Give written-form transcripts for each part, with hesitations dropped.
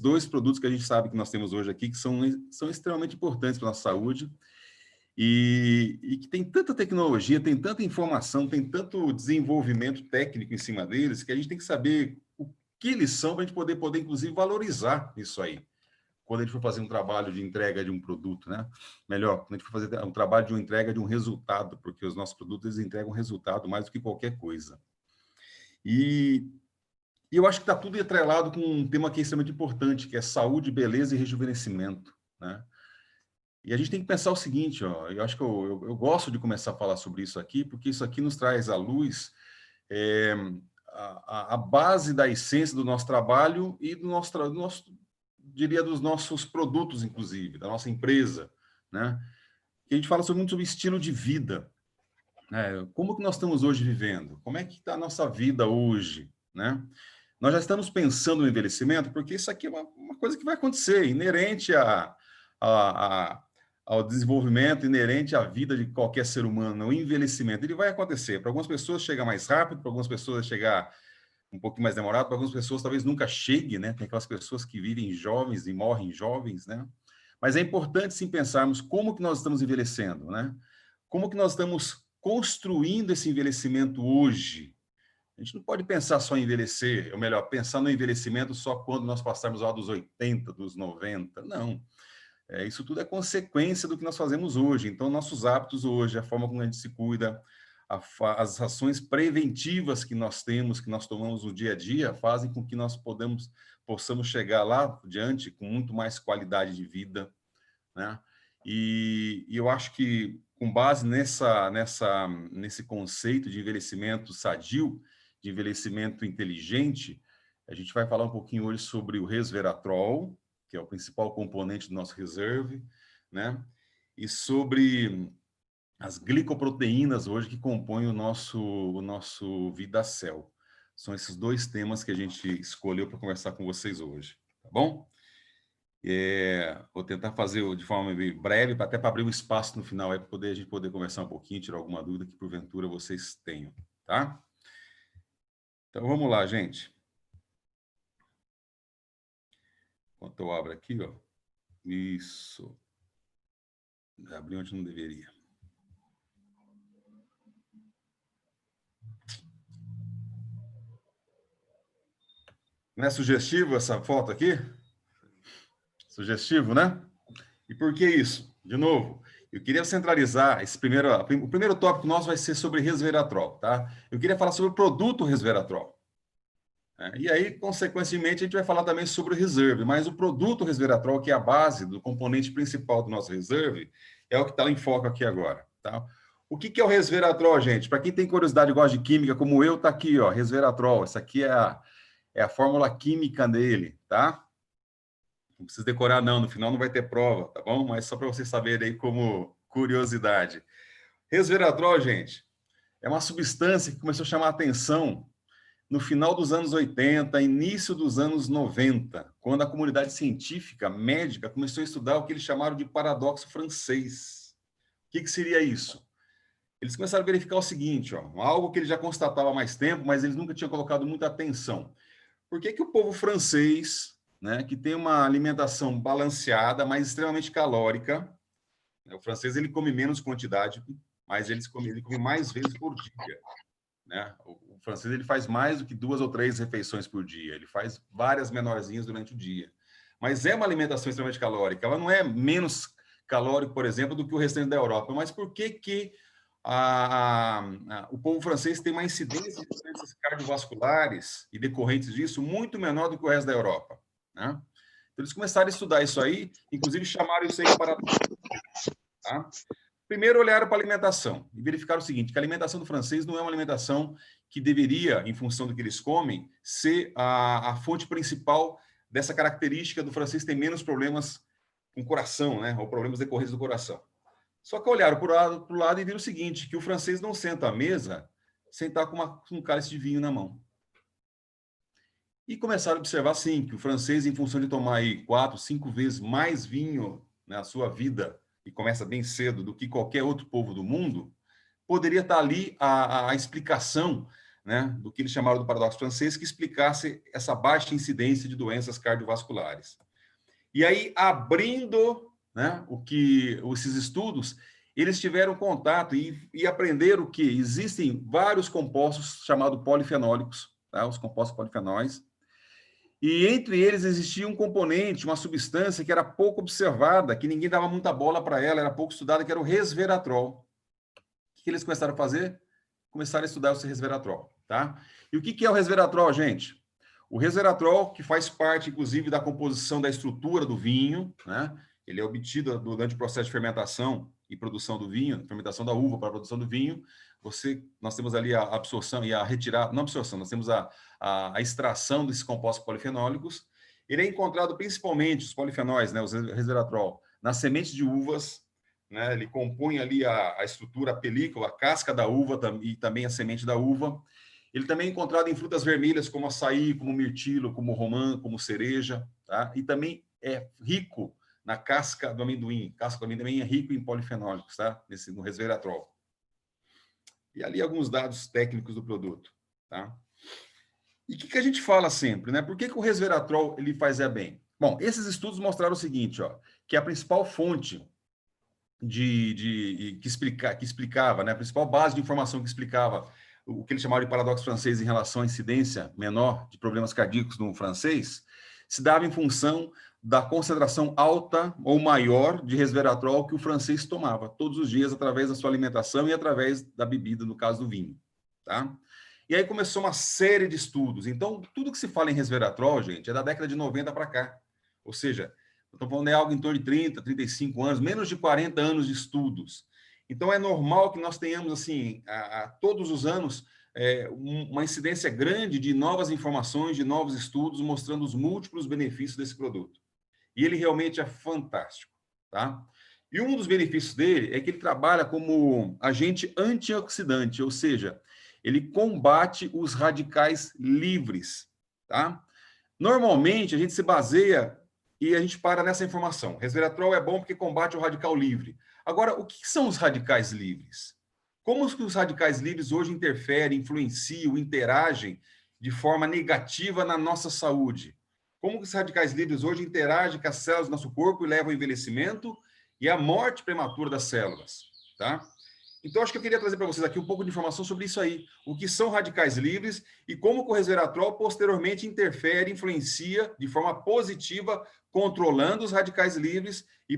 dois produtos que a gente sabe que nós temos hoje aqui, que são extremamente importantes para a nossa saúde, e que tem tanta tecnologia, tem tanta informação, tem tanto desenvolvimento técnico em cima deles, que a gente tem que saber o que eles são para a gente poder, inclusive, valorizar isso aí, quando a gente for fazer um trabalho de entrega de um produto, né? Melhor, quando a gente for fazer um trabalho de uma entrega de um resultado, porque os nossos produtos, eles entregam resultado mais do que qualquer coisa. E eu acho que está tudo atrelado com um tema que é extremamente importante, que é saúde, beleza e rejuvenescimento, né? E a gente tem que pensar o seguinte, ó, eu acho que eu gosto de começar a falar sobre isso aqui, porque isso aqui nos traz à luz a base da essência do nosso trabalho e diria, dos nossos produtos, inclusive, da nossa empresa, né? Que a gente fala muito sobre estilo de vida, né? Como que nós estamos hoje vivendo? Como é que está a nossa vida hoje, né? Nós já estamos pensando no envelhecimento, porque isso aqui é uma coisa que vai acontecer, inerente a, ao desenvolvimento, inerente à vida de qualquer ser humano, o envelhecimento. Ele vai acontecer. Para algumas pessoas chega mais rápido, para algumas pessoas chegar um pouquinho mais demorado, para algumas pessoas talvez nunca chegue, né? Tem aquelas pessoas que vivem jovens e morrem jovens, né? Mas é importante, sim, pensarmos como que nós estamos envelhecendo, né? Como que nós estamos construindo esse envelhecimento hoje. A gente não pode pensar só em envelhecer, ou melhor, pensar no envelhecimento só quando nós passarmos lá dos 80, dos 90. Não. Isso tudo é consequência do que nós fazemos hoje. Então, nossos hábitos hoje, a forma como a gente se cuida, as ações preventivas que nós temos, que nós tomamos no dia a dia, fazem com que nós possamos chegar lá adiante com muito mais qualidade de vida, né? E eu acho que, com base nesse conceito de envelhecimento sadio, de envelhecimento inteligente, a gente vai falar um pouquinho hoje sobre o resveratrol, que é o principal componente do nosso reserve, né? E sobre as glicoproteínas hoje que compõem o nosso VidaCell. São esses dois temas que a gente escolheu para conversar com vocês hoje, tá bom? Vou tentar fazer de forma breve, até para abrir um espaço no final, para a gente poder conversar um pouquinho, tirar alguma dúvida que porventura vocês tenham, tá? Então, vamos lá, gente. Enquanto eu abro aqui, ó. Isso. Abri onde não deveria. Não é sugestivo essa foto aqui? Sugestivo, né? E por que isso? De novo, eu queria centralizar o primeiro tópico nosso vai ser sobre resveratrol, tá? Eu queria falar sobre o produto resveratrol. E aí, consequentemente, a gente vai falar também sobre o reserve, mas o produto resveratrol, que é a base do componente principal do nosso reserve, é o que está em foco aqui agora, tá? O que é o resveratrol, gente? Para quem tem curiosidade e gosta de química, como eu, tá aqui, ó, resveratrol. Essa aqui é a fórmula química dele, tá? Não precisa decorar, não. No final não vai ter prova, tá bom? Mas só para vocês saberem aí como curiosidade. Resveratrol, gente, é uma substância que começou a chamar a atenção no final dos anos 80, início dos anos 90, quando a comunidade científica, médica, começou a estudar o que eles chamaram de paradoxo francês. O que seria isso? Eles começaram a verificar o seguinte, ó, algo que eles já constatavam há mais tempo, mas eles nunca tinham colocado muita atenção. Por que o povo francês, né, que tem uma alimentação balanceada, mas extremamente calórica, né, o francês ele come menos quantidade, mas ele come mais vezes por dia, né? O francês ele faz mais do que 2 ou 3 refeições por dia, ele faz várias menorzinhas durante o dia. Mas é uma alimentação extremamente calórica, ela não é menos calórica, por exemplo, do que o restante da Europa. Mas por que o povo francês tem uma incidência de doenças cardiovasculares e decorrentes disso muito menor do que o resto da Europa, né? Então, eles começaram a estudar isso aí, inclusive chamaram isso aí para... Tá? Primeiro, olharam para a alimentação e verificaram o seguinte, que a alimentação do francês não é uma alimentação que deveria, em função do que eles comem, ser a fonte principal dessa característica do francês ter menos problemas com o coração, né? Ou problemas decorrentes do coração. Só que olharam para o lado e viram o seguinte, que o francês não senta à mesa sem estar com um cálice de vinho na mão. E começaram a observar, sim, que o francês, em função de tomar aí 4, 5 vezes mais vinho na sua vida, e começa bem cedo, do que qualquer outro povo do mundo, poderia estar ali a explicação né, do que eles chamaram do paradoxo francês, que explicasse essa baixa incidência de doenças cardiovasculares. E aí, abrindo, né, esses estudos, eles tiveram contato e aprenderam que existem vários compostos chamados polifenólicos, tá, os compostos polifenóis, e entre eles existia um componente, uma substância que era pouco observada, que ninguém dava muita bola para ela, era pouco estudada, que era o resveratrol. O que eles começaram a fazer? Começaram a estudar o resveratrol, tá? E o que é o resveratrol, gente? O resveratrol, que faz parte, inclusive, da composição da estrutura do vinho, né? Ele é obtido durante o processo de fermentação e produção do vinho, fermentação da uva para a produção do vinho. Nós temos ali a absorção e a retirada, não absorção, nós temos a extração desses compostos polifenólicos. Ele é encontrado principalmente, os polifenóis, né, os resveratrol, nas sementes de uvas, né, ele compõe ali a estrutura, a película, a casca da uva e também a semente da uva. Ele também é encontrado em frutas vermelhas, como açaí, como mirtilo, como romã, como cereja, tá? E também é rico na casca do amendoim. Casca do amendoim é rico em polifenólicos, tá? No resveratrol. E ali alguns dados técnicos do produto, tá? E o que a gente fala sempre, né? Por que o resveratrol ele faz bem? Bom, esses estudos mostraram o seguinte, ó, que a principal fonte que explicava, né, a principal base de informação que explicava o que eles chamavam de paradoxo francês em relação à incidência menor de problemas cardíacos no francês, se dava em função da concentração alta ou maior de resveratrol que o francês tomava todos os dias através da sua alimentação e através da bebida, no caso do vinho, tá? E aí começou uma série de estudos. Então, tudo que se fala em resveratrol, gente, é da década de 90 para cá. Ou seja, estou falando de algo em torno de 30, 35 anos, menos de 40 anos de estudos. Então, é normal que nós tenhamos, assim, todos os anos, uma incidência grande de novas informações, de novos estudos, mostrando os múltiplos benefícios desse produto. E ele realmente é fantástico, tá? E um dos benefícios dele é que ele trabalha como agente antioxidante, ou seja, ele combate os radicais livres, tá? Normalmente, a gente se baseia e a gente para nessa informação. Resveratrol é bom porque combate o radical livre. Agora, o que são os radicais livres? Como os radicais livres hoje interferem, influenciam, interagem de forma negativa na nossa saúde? Como os radicais livres hoje interagem com as células do nosso corpo e levam ao envelhecimento e à morte prematura das células, tá? Então, acho que eu queria trazer para vocês aqui um pouco de informação sobre isso aí. O que são radicais livres e como o resveratrol posteriormente interfere, influencia de forma positiva, controlando os radicais livres e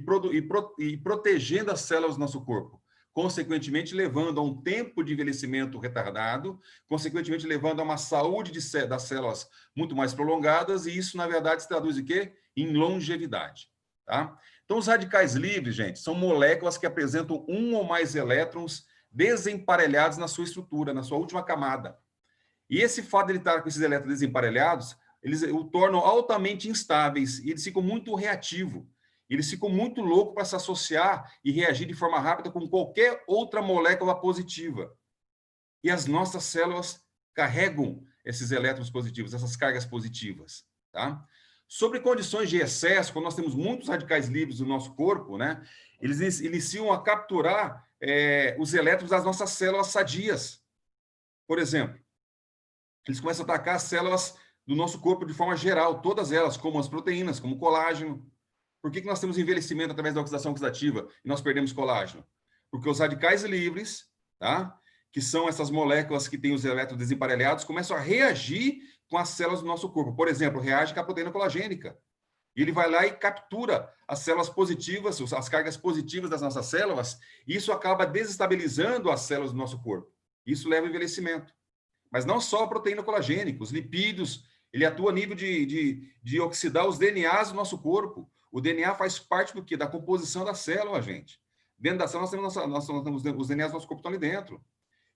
protegendo as células do nosso corpo. Consequentemente, levando a um tempo de envelhecimento retardado, consequentemente, levando a uma saúde das células muito mais prolongadas, e isso, na verdade, se traduz em quê? Em longevidade, tá? Então, os radicais livres, gente, são moléculas que apresentam um ou mais elétrons desemparelhados na sua estrutura, na sua última camada. E esse fato de ele estar com esses elétrons desemparelhados, eles o tornam altamente instáveis e eles ficam muito reativos. Eles ficam muito loucos para se associar e reagir de forma rápida com qualquer outra molécula positiva. E as nossas células carregam esses elétrons positivos, essas cargas positivas, tá? Sobre condições de excesso, quando nós temos muitos radicais livres no nosso corpo, né, eles iniciam a capturar os elétrons das nossas células sadias. Por exemplo, eles começam a atacar as células do nosso corpo de forma geral, todas elas, como as proteínas, como o colágeno. Por que nós temos envelhecimento através da oxidação oxidativa e nós perdemos colágeno? Porque os radicais livres, tá, que são essas moléculas que têm os elétrons desemparelhados, começam a reagir com as células do nosso corpo. Por exemplo, reage com a proteína colagênica. E ele vai lá e captura as células positivas, as cargas positivas das nossas células, e isso acaba desestabilizando as células do nosso corpo. Isso leva ao envelhecimento. Mas não só a proteína colagênica, os lipídios, ele atua a nível de oxidar os DNAs do nosso corpo. O DNA faz parte do quê? Da composição da célula, gente. Dentro da célula nós temos os DNAs do nosso corpo estão ali dentro.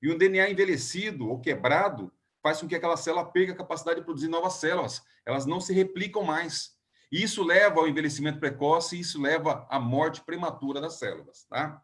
E um DNA envelhecido ou quebrado faz com que aquela célula perca a capacidade de produzir novas células. Elas não se replicam mais. E isso leva ao envelhecimento precoce e isso leva à morte prematura das células, tá?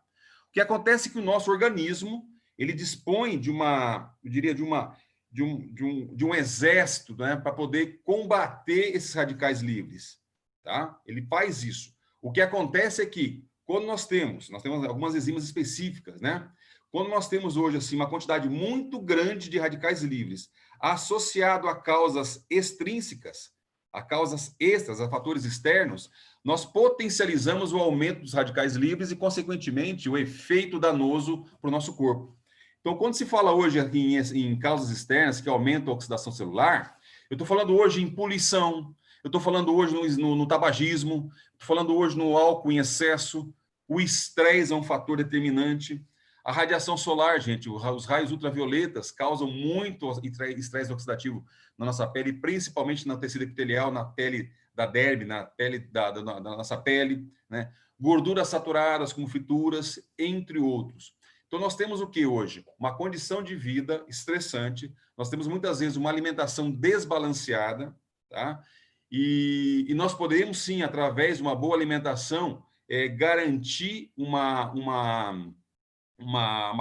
O que acontece é que o nosso organismo, ele dispõe de eu diria, de um exército, né, para poder combater esses radicais livres, tá? Ele faz isso. O que acontece é que, quando nós temos algumas enzimas específicas, né? quando nós temos hoje assim, uma quantidade muito grande de radicais livres, associado a causas extrínsecas, a causas extras, a fatores externos, nós potencializamos o aumento dos radicais livres e, consequentemente, o efeito danoso para o nosso corpo. Então, quando se fala hoje aqui em causas externas que aumentam a oxidação celular, eu estou falando hoje em poluição, eu estou falando hoje no tabagismo, estou falando hoje no álcool em excesso, o estresse é um fator determinante. A radiação solar, gente, os raios ultravioletas causam muito estresse oxidativo na nossa pele, principalmente no tecido epitelial, na pele da derme, na pele da nossa pele, né? Gorduras saturadas, como frituras, entre outros. Então, nós temos o que hoje? Uma condição de vida estressante, nós temos muitas vezes uma alimentação desbalanceada, tá? E nós podemos, sim, através de uma boa alimentação, garantir uma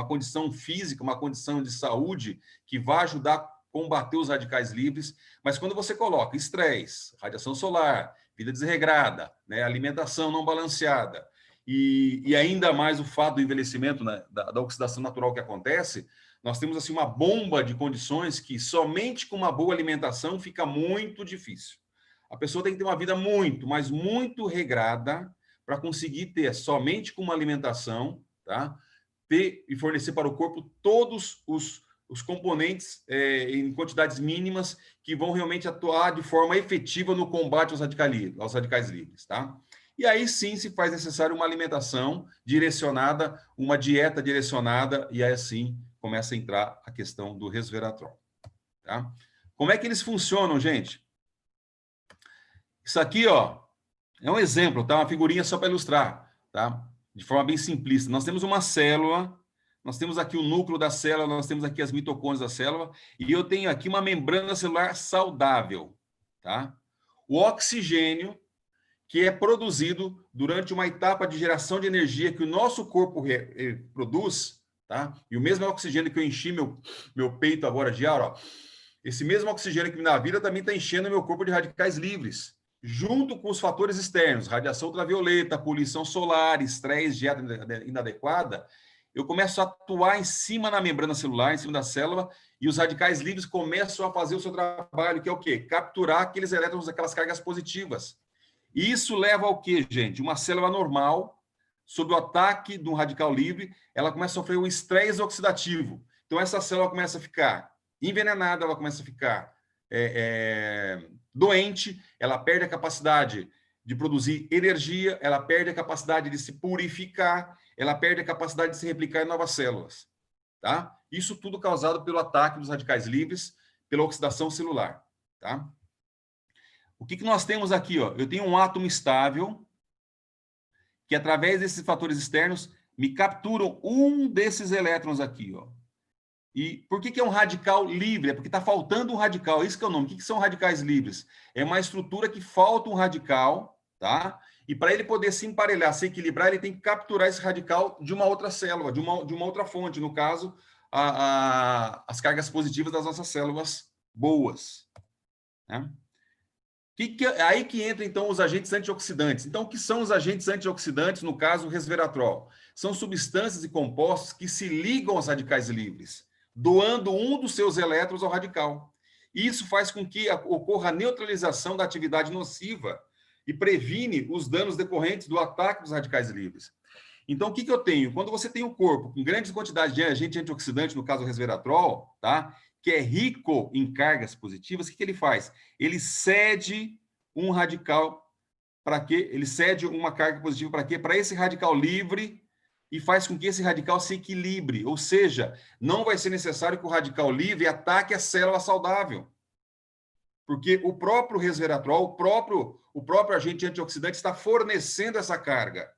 condição física, uma condição de saúde que vai ajudar a combater os radicais livres, mas quando você coloca estresse, radiação solar, vida desregrada, né, alimentação não balanceada, e ainda mais o fato do envelhecimento, né, da oxidação natural que acontece, nós temos assim uma bomba de condições que somente com uma boa alimentação fica muito difícil. A pessoa tem que ter uma vida muito, mas muito regrada para conseguir ter somente com uma alimentação, tá? Ter e fornecer para o corpo todos os componentes em quantidades mínimas que vão realmente atuar de forma efetiva no combate aos radicais livres, tá? E aí sim se faz necessário uma alimentação direcionada, uma dieta direcionada, e aí assim começa a entrar a questão do resveratrol, tá? Como é que eles funcionam, gente? Isso aqui, ó, é um exemplo, tá? Uma figurinha só para ilustrar, tá? De forma bem simplista. Nós temos uma célula, nós temos aqui o núcleo da célula, nós temos aqui as mitocôndrias da célula, e eu tenho aqui uma membrana celular saudável, tá? O oxigênio que é produzido durante uma etapa de geração de energia que o nosso corpo produz, tá? E o mesmo oxigênio que eu enchi meu peito agora de ar, ó, esse mesmo oxigênio que me dá vida também está enchendo meu corpo de radicais livres, junto com os fatores externos, radiação ultravioleta, poluição solar, estresse, dieta inadequada, eu começo a atuar em cima da membrana celular, em cima da célula, e os radicais livres começam a fazer o seu trabalho, que é o quê? Capturar aqueles elétrons, aquelas cargas positivas. E isso leva ao quê, gente? Uma célula normal, sob o ataque de um radical livre, ela começa a sofrer um estresse oxidativo. Então, essa célula começa a ficar envenenada, ela começa a ficar doente, ela perde a capacidade de produzir energia, ela perde a capacidade de se purificar, ela perde a capacidade de se replicar em novas células. Tá? Isso tudo causado pelo ataque dos radicais livres, pela oxidação celular. Tá? O que nós temos aqui? Ó? Eu tenho um átomo estável que, através desses fatores externos, me capturam um desses elétrons aqui. Ó. E por que é um radical livre? É porque está faltando um radical. Isso que é o nome. O que são radicais livres? É uma estrutura que falta um radical, tá? E para ele poder se emparelhar, se equilibrar, ele tem que capturar esse radical de uma outra célula, de uma outra fonte. No caso, as cargas positivas das nossas células boas. Né? Aí que entra, então, os agentes antioxidantes. Então, o que são os agentes antioxidantes, no caso, o resveratrol? São substâncias e compostos que se ligam aos radicais livres, doando um dos seus elétrons ao radical. Isso faz com que ocorra a neutralização da atividade nociva e previne os danos decorrentes do ataque dos radicais livres. Então, o que eu tenho? Quando você tem um corpo com grandes quantidades de agente antioxidante, no caso o resveratrol, tá? Que é rico em cargas positivas, o que ele faz? Ele cede um radical para quê? Ele cede uma carga positiva para quê? Para esse radical livre e faz com que esse radical se equilibre, ou seja, não vai ser necessário que o radical livre ataque a célula saudável. Porque o próprio resveratrol, o próprio agente antioxidante está fornecendo essa carga,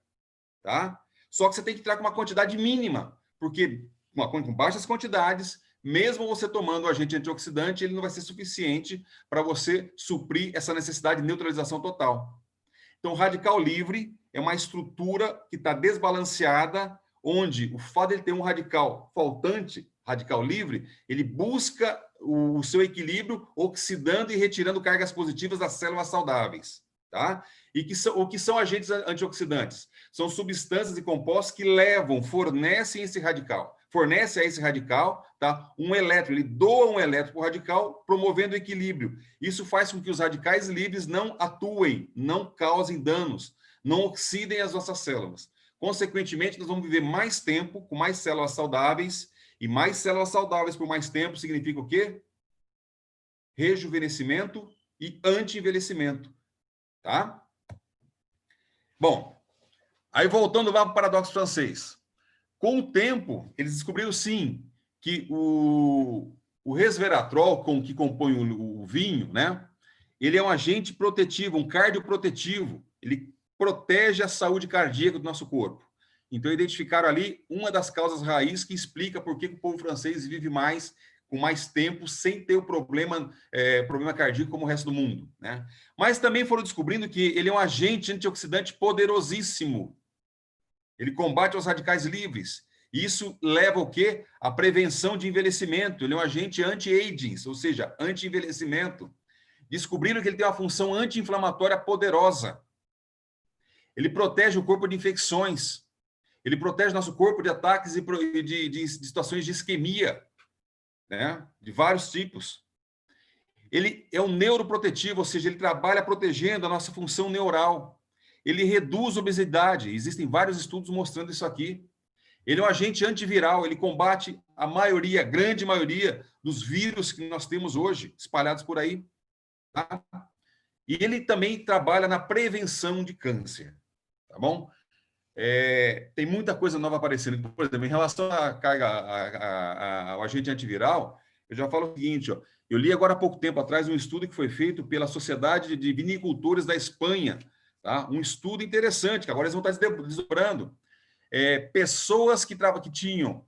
tá? Só que você tem que entrar com uma quantidade mínima, porque com baixas quantidades, mesmo você tomando o agente antioxidante, ele não vai ser suficiente para você suprir essa necessidade de neutralização total. Então, o radical livre é uma estrutura que está desbalanceada, onde o fato de ele ter um radical faltante, radical livre, ele busca o seu equilíbrio, oxidando e retirando cargas positivas das células saudáveis. tá? E o que são agentes antioxidantes? São substâncias e compostos que fornecem a esse radical, tá? Um elétron, ele doa um elétron para o radical, promovendo o equilíbrio. Isso faz com que os radicais livres não atuem, não causem danos, não oxidem as nossas células. Consequentemente, nós vamos viver mais tempo com mais células saudáveis, e mais células saudáveis por mais tempo significa o quê? Rejuvenescimento e anti-envelhecimento, tá? Bom, aí voltando lá para o paradoxo francês. Com o tempo, eles descobriram, sim, que o resveratrol, que compõe o vinho, né? Ele é um agente protetivo, um cardioprotetivo. Ele protege a saúde cardíaca do nosso corpo. Então, identificaram ali uma das causas raiz que explica por que o povo francês vive mais, com mais tempo, sem ter o problema cardíaco como o resto do mundo, né? Mas também foram descobrindo que ele é um agente antioxidante poderosíssimo. Ele combate os radicais livres. Isso leva o quê? A prevenção de envelhecimento. Ele é um agente anti-aging, ou seja, anti-envelhecimento. Descobriram que ele tem uma função anti-inflamatória poderosa. Ele protege o corpo de infecções. Ele protege nosso corpo de ataques e de situações de isquemia, né? De vários tipos. Ele é um neuroprotetivo, ou seja, ele trabalha protegendo a nossa função neural. Ele reduz a obesidade. Existem vários estudos mostrando isso aqui. Ele é um agente antiviral, ele combate a grande maioria dos vírus que nós temos hoje, espalhados por aí. Tá? E ele também trabalha na prevenção de câncer, tá bom? Tem muita coisa nova aparecendo. Por exemplo, em relação à carga, ao agente antiviral, eu já falo o seguinte, ó, eu li agora há pouco tempo atrás um estudo que foi feito pela Sociedade de Vinicultores da Espanha, tá? Um estudo interessante, que agora eles vão estar desdobrando. Pessoas que tinham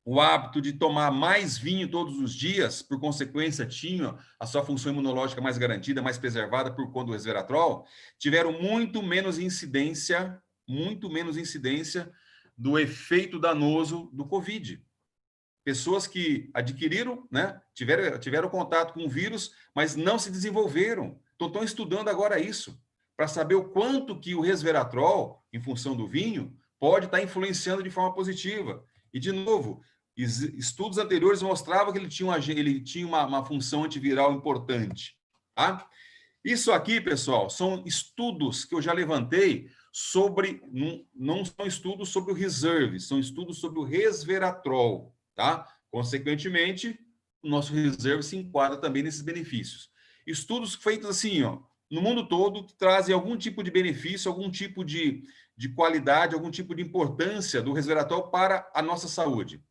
o hábito de tomar mais vinho todos os dias, por consequência, tinham a sua função imunológica mais garantida, mais preservada por conta do resveratrol, tiveram muito menos incidência do efeito danoso do Covid. Pessoas que adquiriram, né, tiveram contato com o vírus, mas não se desenvolveram. Então, estão estudando agora isso, para saber o quanto que o resveratrol, em função do vinho, pode estar influenciando de forma positiva. E, de novo, estudos anteriores mostravam que ele tinha uma função antiviral importante. Tá? Isso aqui, pessoal, são estudos que eu já levantei sobre, não são estudos sobre o reserve, são estudos sobre o resveratrol, tá? Consequentemente, o nosso reserve se enquadra também nesses benefícios. Estudos feitos assim, ó, no mundo todo, que trazem algum tipo de benefício, algum tipo de qualidade, algum tipo de importância do resveratrol para a nossa saúde.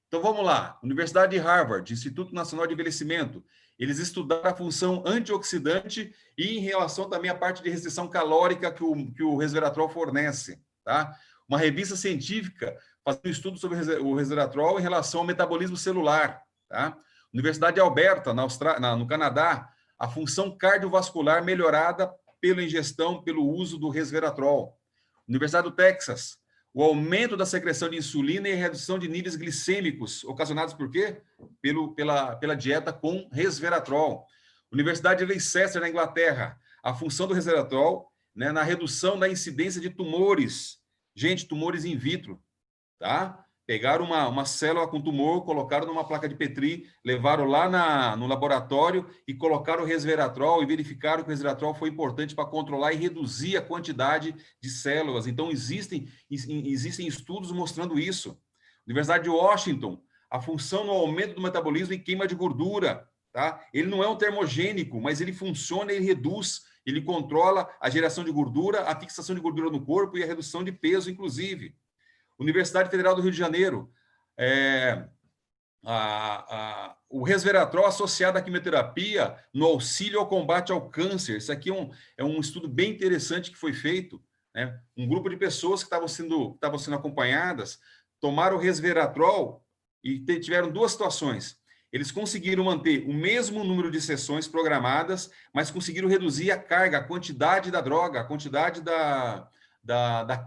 Então, vamos lá. Universidade de Harvard, Instituto Nacional de Envelhecimento, eles estudaram a função antioxidante e em relação também à parte de restrição calórica que o resveratrol fornece, tá? Uma revista científica fazendo estudo sobre o resveratrol em relação ao metabolismo celular, tá? Universidade de Alberta, no Canadá, a função cardiovascular melhorada pela ingestão, pelo uso do resveratrol. Universidade do Texas, o aumento da secreção de insulina e redução de níveis glicêmicos, ocasionados por quê? Pela dieta com resveratrol. Universidade de Leicester, na Inglaterra, a função do resveratrol, né, na redução da incidência de tumores. Gente, tumores in vitro, tá? Pegaram uma célula com tumor, colocaram numa placa de Petri, levaram lá no laboratório e colocaram o resveratrol e verificaram que o resveratrol foi importante para controlar e reduzir a quantidade de células. Então, existem estudos mostrando isso. Universidade de Washington, a função no aumento do metabolismo e queima de gordura. Tá? Ele não é um termogênico, mas ele funciona, ele reduz, ele controla a geração de gordura, a fixação de gordura no corpo e a redução de peso, inclusive. Universidade Federal do Rio de Janeiro, o resveratrol associado à quimioterapia no auxílio ao combate ao câncer. Isso aqui é um estudo bem interessante que foi feito, né? Um grupo de pessoas que estavam sendo acompanhadas tomaram o resveratrol e tiveram duas situações. Eles conseguiram manter o mesmo número de sessões programadas, mas conseguiram reduzir a carga, a quantidade da droga, a quantidade da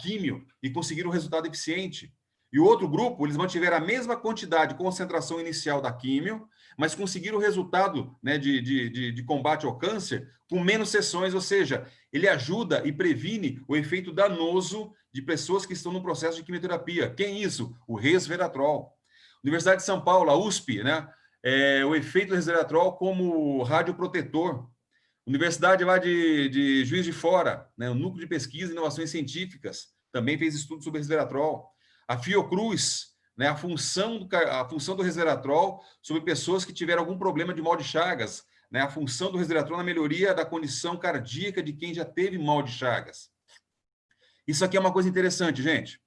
químio, e conseguiram um resultado eficiente. E o outro grupo, eles mantiveram a mesma quantidade de concentração inicial da químio, mas conseguiram o resultado, né, de combate ao câncer com menos sessões, ou seja, ele ajuda e previne o efeito danoso de pessoas que estão no processo de quimioterapia. Quem é isso? O resveratrol. Universidade de São Paulo, a USP, né? O efeito do resveratrol como radioprotetor. Universidade lá de Juiz de Fora, né? O Núcleo de Pesquisa e Inovações Científicas, também fez estudo sobre resveratrol. A Fiocruz, né? A função do resveratrol sobre pessoas que tiveram algum problema de mal de Chagas, né? A função do resveratrol na melhoria da condição cardíaca de quem já teve mal de Chagas. Isso aqui é uma coisa interessante, gente.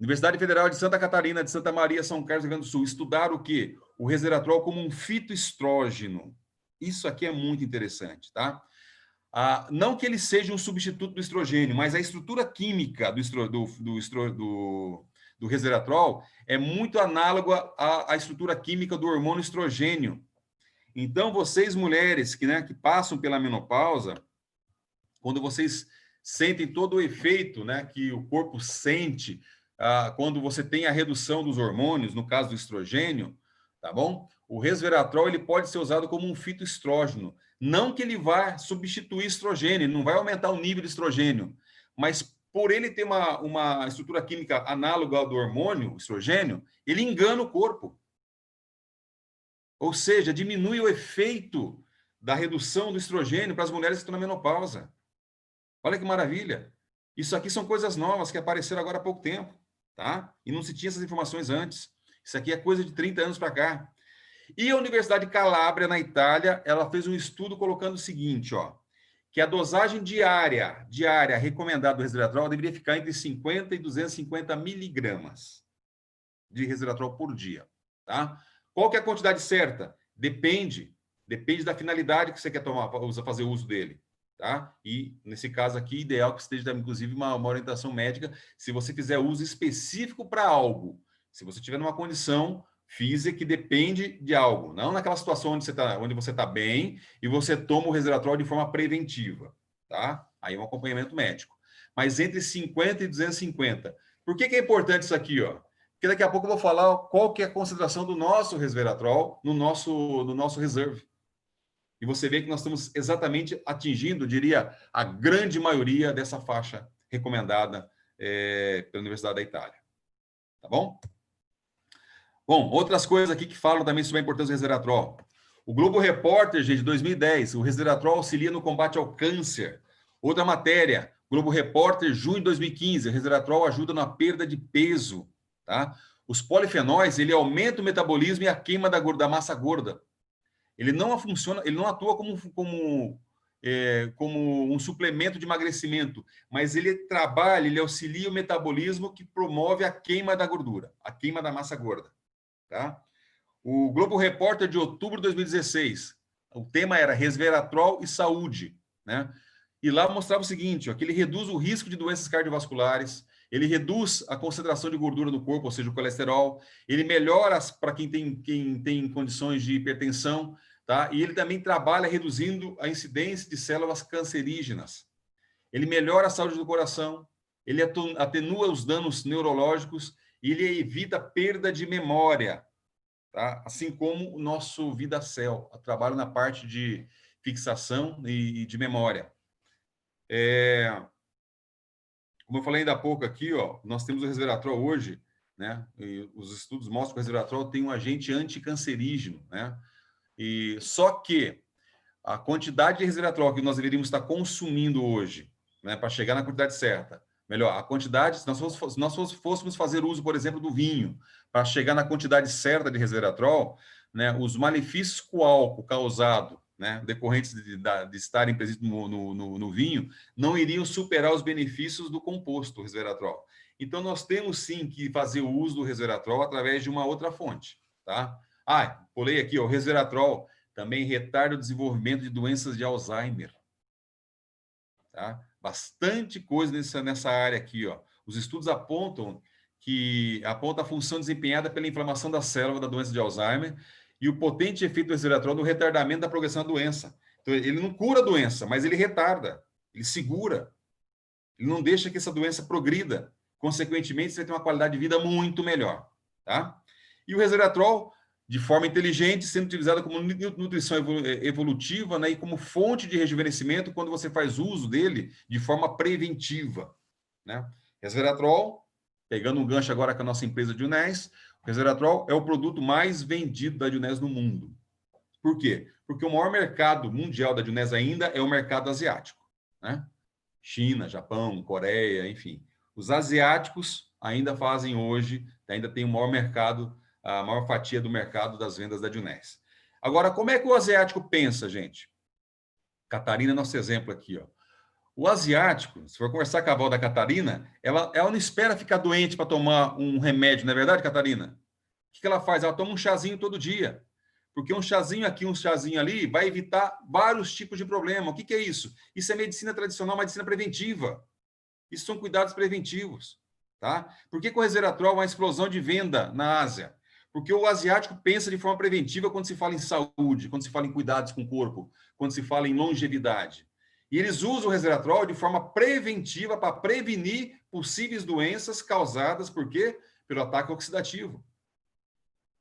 Universidade Federal de Santa Catarina, de Santa Maria, São Carlos, Rio Grande do Sul, estudaram o quê? O resveratrol como um fitoestrógeno. Isso aqui é muito interessante, tá? Não que ele seja um substituto do estrogênio, mas a estrutura química do resveratrol é muito análoga à estrutura química do hormônio estrogênio. Então, vocês mulheres que passam pela menopausa, quando vocês sentem todo o efeito, né, que o corpo sente quando você tem a redução dos hormônios, no caso do estrogênio, tá bom? O resveratrol ele pode ser usado como um fitoestrógeno. Não que ele vá substituir estrogênio, ele não vai aumentar o nível de estrogênio, mas por ele ter uma estrutura química análoga ao do hormônio, estrogênio, ele engana o corpo. Ou seja, diminui o efeito da redução do estrogênio para as mulheres que estão na menopausa. Olha que maravilha. Isso aqui são coisas novas que apareceram agora há pouco tempo, tá? E não se tinha essas informações antes. Isso aqui é coisa de 30 anos para cá. E a Universidade de Calábria, na Itália, ela fez um estudo colocando o seguinte, ó, que a dosagem diária recomendada do resveratrol deveria ficar entre 50 e 250 miligramas de resveratrol por dia, tá? Qual que é a quantidade certa? Depende da finalidade que você quer fazer uso dele. Tá? E, nesse caso aqui, ideal que esteja, inclusive, uma orientação médica, se você fizer uso específico para algo, se você tiver numa condição física que depende de algo, não naquela situação onde você tá bem e você toma o resveratrol de forma preventiva, tá? Aí é um acompanhamento médico. Mas entre 50 e 250. Por que é importante isso aqui, ó? Porque daqui a pouco eu vou falar qual que é a concentração do nosso resveratrol no nosso reserve. E você vê que nós estamos exatamente atingindo, diria, a grande maioria dessa faixa recomendada pela Universidade da Itália. Tá bom? Bom, outras coisas aqui que falam também sobre a importância do resveratrol. O Globo Repórter, gente, de 2010, o resveratrol auxilia no combate ao câncer. Outra matéria, Globo Repórter, junho de 2015, o resveratrol ajuda na perda de peso. Tá? Os polifenóis, ele aumenta o metabolismo e a queima da massa gorda. Ele não atua como um suplemento de emagrecimento, mas ele auxilia o metabolismo que promove a queima da gordura, a queima da massa gorda. Tá? O Globo Repórter de outubro de 2016, o tema era resveratrol e saúde, né? E lá mostrava o seguinte, ó, que ele reduz o risco de doenças cardiovasculares, ele reduz a concentração de gordura no corpo, ou seja, o colesterol, ele melhora para quem tem condições de hipertensão, tá? E ele também trabalha reduzindo a incidência de células cancerígenas. Ele melhora a saúde do coração, ele atenua os danos neurológicos e ele evita perda de memória, tá? Assim como o nosso VidaCell, trabalho na parte de fixação e de memória. Como eu falei ainda há pouco aqui, ó, nós temos o resveratrol hoje, né? E os estudos mostram que o resveratrol tem um agente anticancerígeno, né? E só que a quantidade de resveratrol que nós deveríamos estar consumindo hoje, né, para chegar na quantidade certa, melhor, a quantidade, se nós fôssemos fazer uso, por exemplo, do vinho, para chegar na quantidade certa de resveratrol, né, os malefícios com o álcool causado, né, decorrentes de estarem presentes no vinho, não iriam superar os benefícios do composto resveratrol. Então, nós temos sim que fazer o uso do resveratrol através de uma outra fonte, tá? Pulei aqui, ó, o resveratrol também retarda o desenvolvimento de doenças de Alzheimer. Tá? Bastante coisa nessa área aqui, ó. Os estudos apontam a função desempenhada pela inflamação da célula da doença de Alzheimer e o potente efeito do resveratrol no retardamento da progressão da doença. Então, ele não cura a doença, mas ele retarda, ele segura, ele não deixa que essa doença progrida. Consequentemente, você vai ter uma qualidade de vida muito melhor, tá? E o resveratrol, de forma inteligente, sendo utilizado como nutrição evolutiva, né, e como fonte de rejuvenescimento quando você faz uso dele de forma preventiva, né? Resveratrol, pegando um gancho agora com a nossa empresa Junés, o resveratrol é o produto mais vendido da Junés no mundo. Por quê? Porque o maior mercado mundial da Junés ainda é o mercado asiático, né? China, Japão, Coreia, enfim. Os asiáticos ainda fazem hoje, ainda tem o maior mercado, a maior fatia do mercado das vendas da Junés. Agora, como é que o asiático pensa, gente? Catarina é nosso exemplo aqui, ó. O asiático, se for conversar com a avó da Catarina, ela não espera ficar doente para tomar um remédio, não é verdade, Catarina? O que ela faz? Ela toma um chazinho todo dia. Porque um chazinho aqui, um chazinho ali, vai evitar vários tipos de problema. O que é isso? Isso é medicina tradicional, medicina preventiva. Isso são cuidados preventivos, tá? Por que o resveratrol é uma explosão de venda na Ásia? Porque o asiático pensa de forma preventiva quando se fala em saúde, quando se fala em cuidados com o corpo, quando se fala em longevidade. E eles usam o resveratrol de forma preventiva para prevenir possíveis doenças causadas por quê? Pelo ataque oxidativo.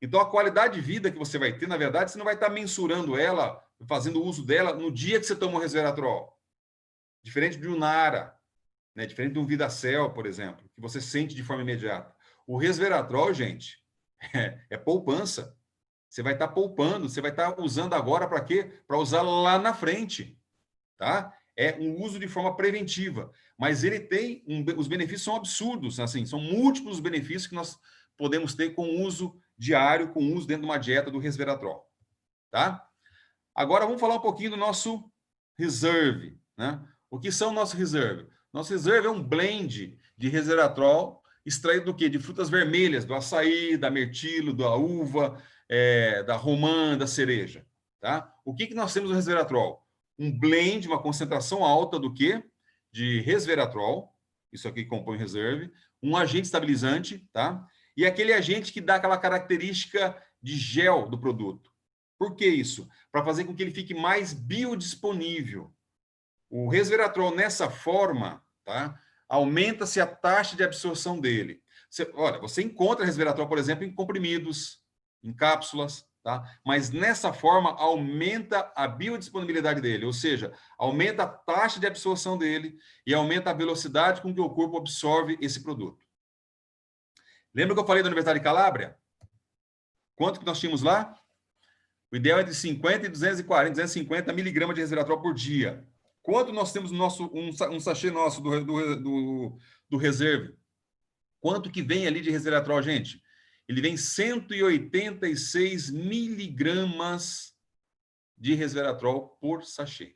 Então, a qualidade de vida que você vai ter, na verdade, você não vai estar mensurando ela, fazendo uso dela no dia que você toma o resveratrol. Diferente de um Nara, né? Diferente de um Vidacel, por exemplo, que você sente de forma imediata. O resveratrol, gente, é poupança. Você vai estar poupando, você vai estar usando agora para quê? Para usar lá na frente, tá? É um uso de forma preventiva. Mas ele tem, os benefícios são absurdos, assim, são múltiplos os benefícios que nós podemos ter com o uso diário, com o uso dentro de uma dieta do resveratrol, tá? Agora vamos falar um pouquinho do nosso reserve, né? O que são o nosso reserve? Nosso reserve é um blend de resveratrol extraído do quê? De frutas vermelhas, do açaí, da mirtilo, da uva, da romã, da cereja, tá? O que nós temos no resveratrol? Um blend, uma concentração alta do quê? De resveratrol, isso aqui compõe reserve, um agente estabilizante, tá? E aquele agente que dá aquela característica de gel do produto. Por que isso? Para fazer com que ele fique mais biodisponível. O resveratrol, nessa forma, tá? Aumenta-se a taxa de absorção dele. Olha, você encontra resveratrol, por exemplo, em comprimidos, em cápsulas, tá? Mas nessa forma aumenta a biodisponibilidade dele, ou seja, aumenta a taxa de absorção dele e aumenta a velocidade com que o corpo absorve esse produto. Lembra que eu falei da Universidade de Calábria? Quanto que nós tínhamos lá? O ideal é de 50 e 240, 250 miligramas de resveratrol por dia. Quanto nós temos no nosso, um sachê nosso do reserve? Quanto que vem ali de resveratrol, gente? Ele vem 186 miligramas de resveratrol por sachê.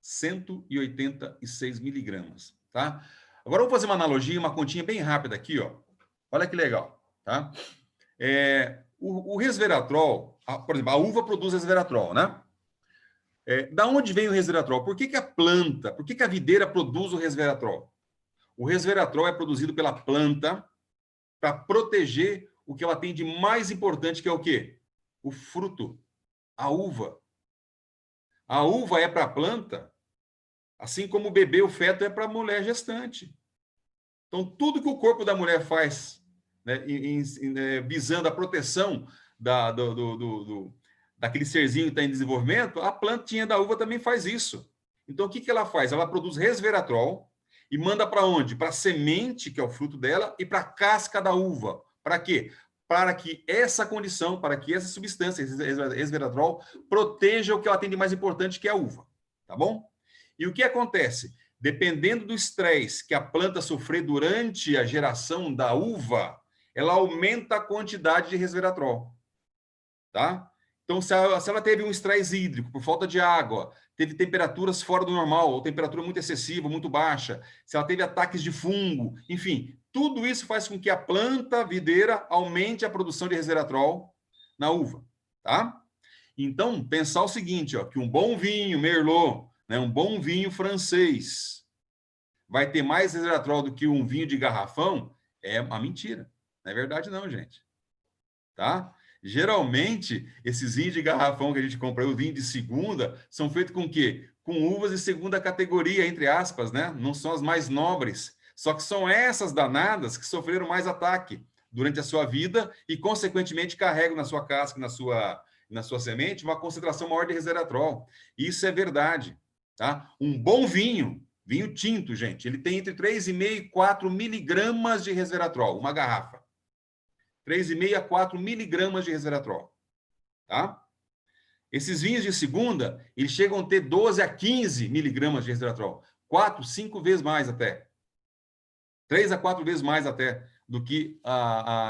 186 miligramas, tá? Agora, eu vou fazer uma analogia, uma continha bem rápida aqui, ó. Olha que legal, tá? O resveratrol, por exemplo, a uva produz resveratrol, né? Da onde vem o resveratrol? Por que a planta, por que a videira produz o resveratrol? O resveratrol é produzido pela planta para proteger o que ela tem de mais importante, que é o quê? O fruto, a uva. A uva é para a planta, assim como o bebê, o feto, é para a mulher gestante. Então, tudo que o corpo da mulher faz, né, visando a proteção daquele serzinho que está em desenvolvimento, a plantinha da uva também faz isso. Então, o que ela faz? Ela produz resveratrol e manda para onde? Para a semente, que é o fruto dela, e para a casca da uva. Para quê? Para que essa condição, para que essa substância, esse resveratrol, proteja o que ela tem de mais importante, que é a uva. Tá bom? E o que acontece? Dependendo do estresse que a planta sofrer durante a geração da uva, ela aumenta a quantidade de resveratrol. Tá? Então, se ela teve um estresse hídrico por falta de água, teve temperaturas fora do normal, ou temperatura muito excessiva, muito baixa, se ela teve ataques de fungo, enfim, tudo isso faz com que a planta videira aumente a produção de resveratrol na uva. Tá? Então, pensar o seguinte, ó, que um bom vinho Merlot, né, um bom vinho francês, vai ter mais resveratrol do que um vinho de garrafão, é uma mentira. Não é verdade não, gente. Tá? Geralmente, esses vinhos de garrafão que a gente compra, o vinho de segunda, são feitos com o quê? Com uvas de segunda categoria, entre aspas, né? Não são as mais nobres. Só que são essas danadas que sofreram mais ataque durante a sua vida e, consequentemente, carregam na sua casca, na sua semente, uma concentração maior de resveratrol. Isso é verdade, tá? Um bom vinho, vinho tinto, gente, ele tem entre 3,5 e 4 miligramas de resveratrol, uma garrafa. 3,5 a 4 miligramas de resveratrol, tá? Esses vinhos de segunda, eles chegam a ter 12 a 15 miligramas de resveratrol. 4, 5 vezes mais até. 3 a 4 vezes mais até do que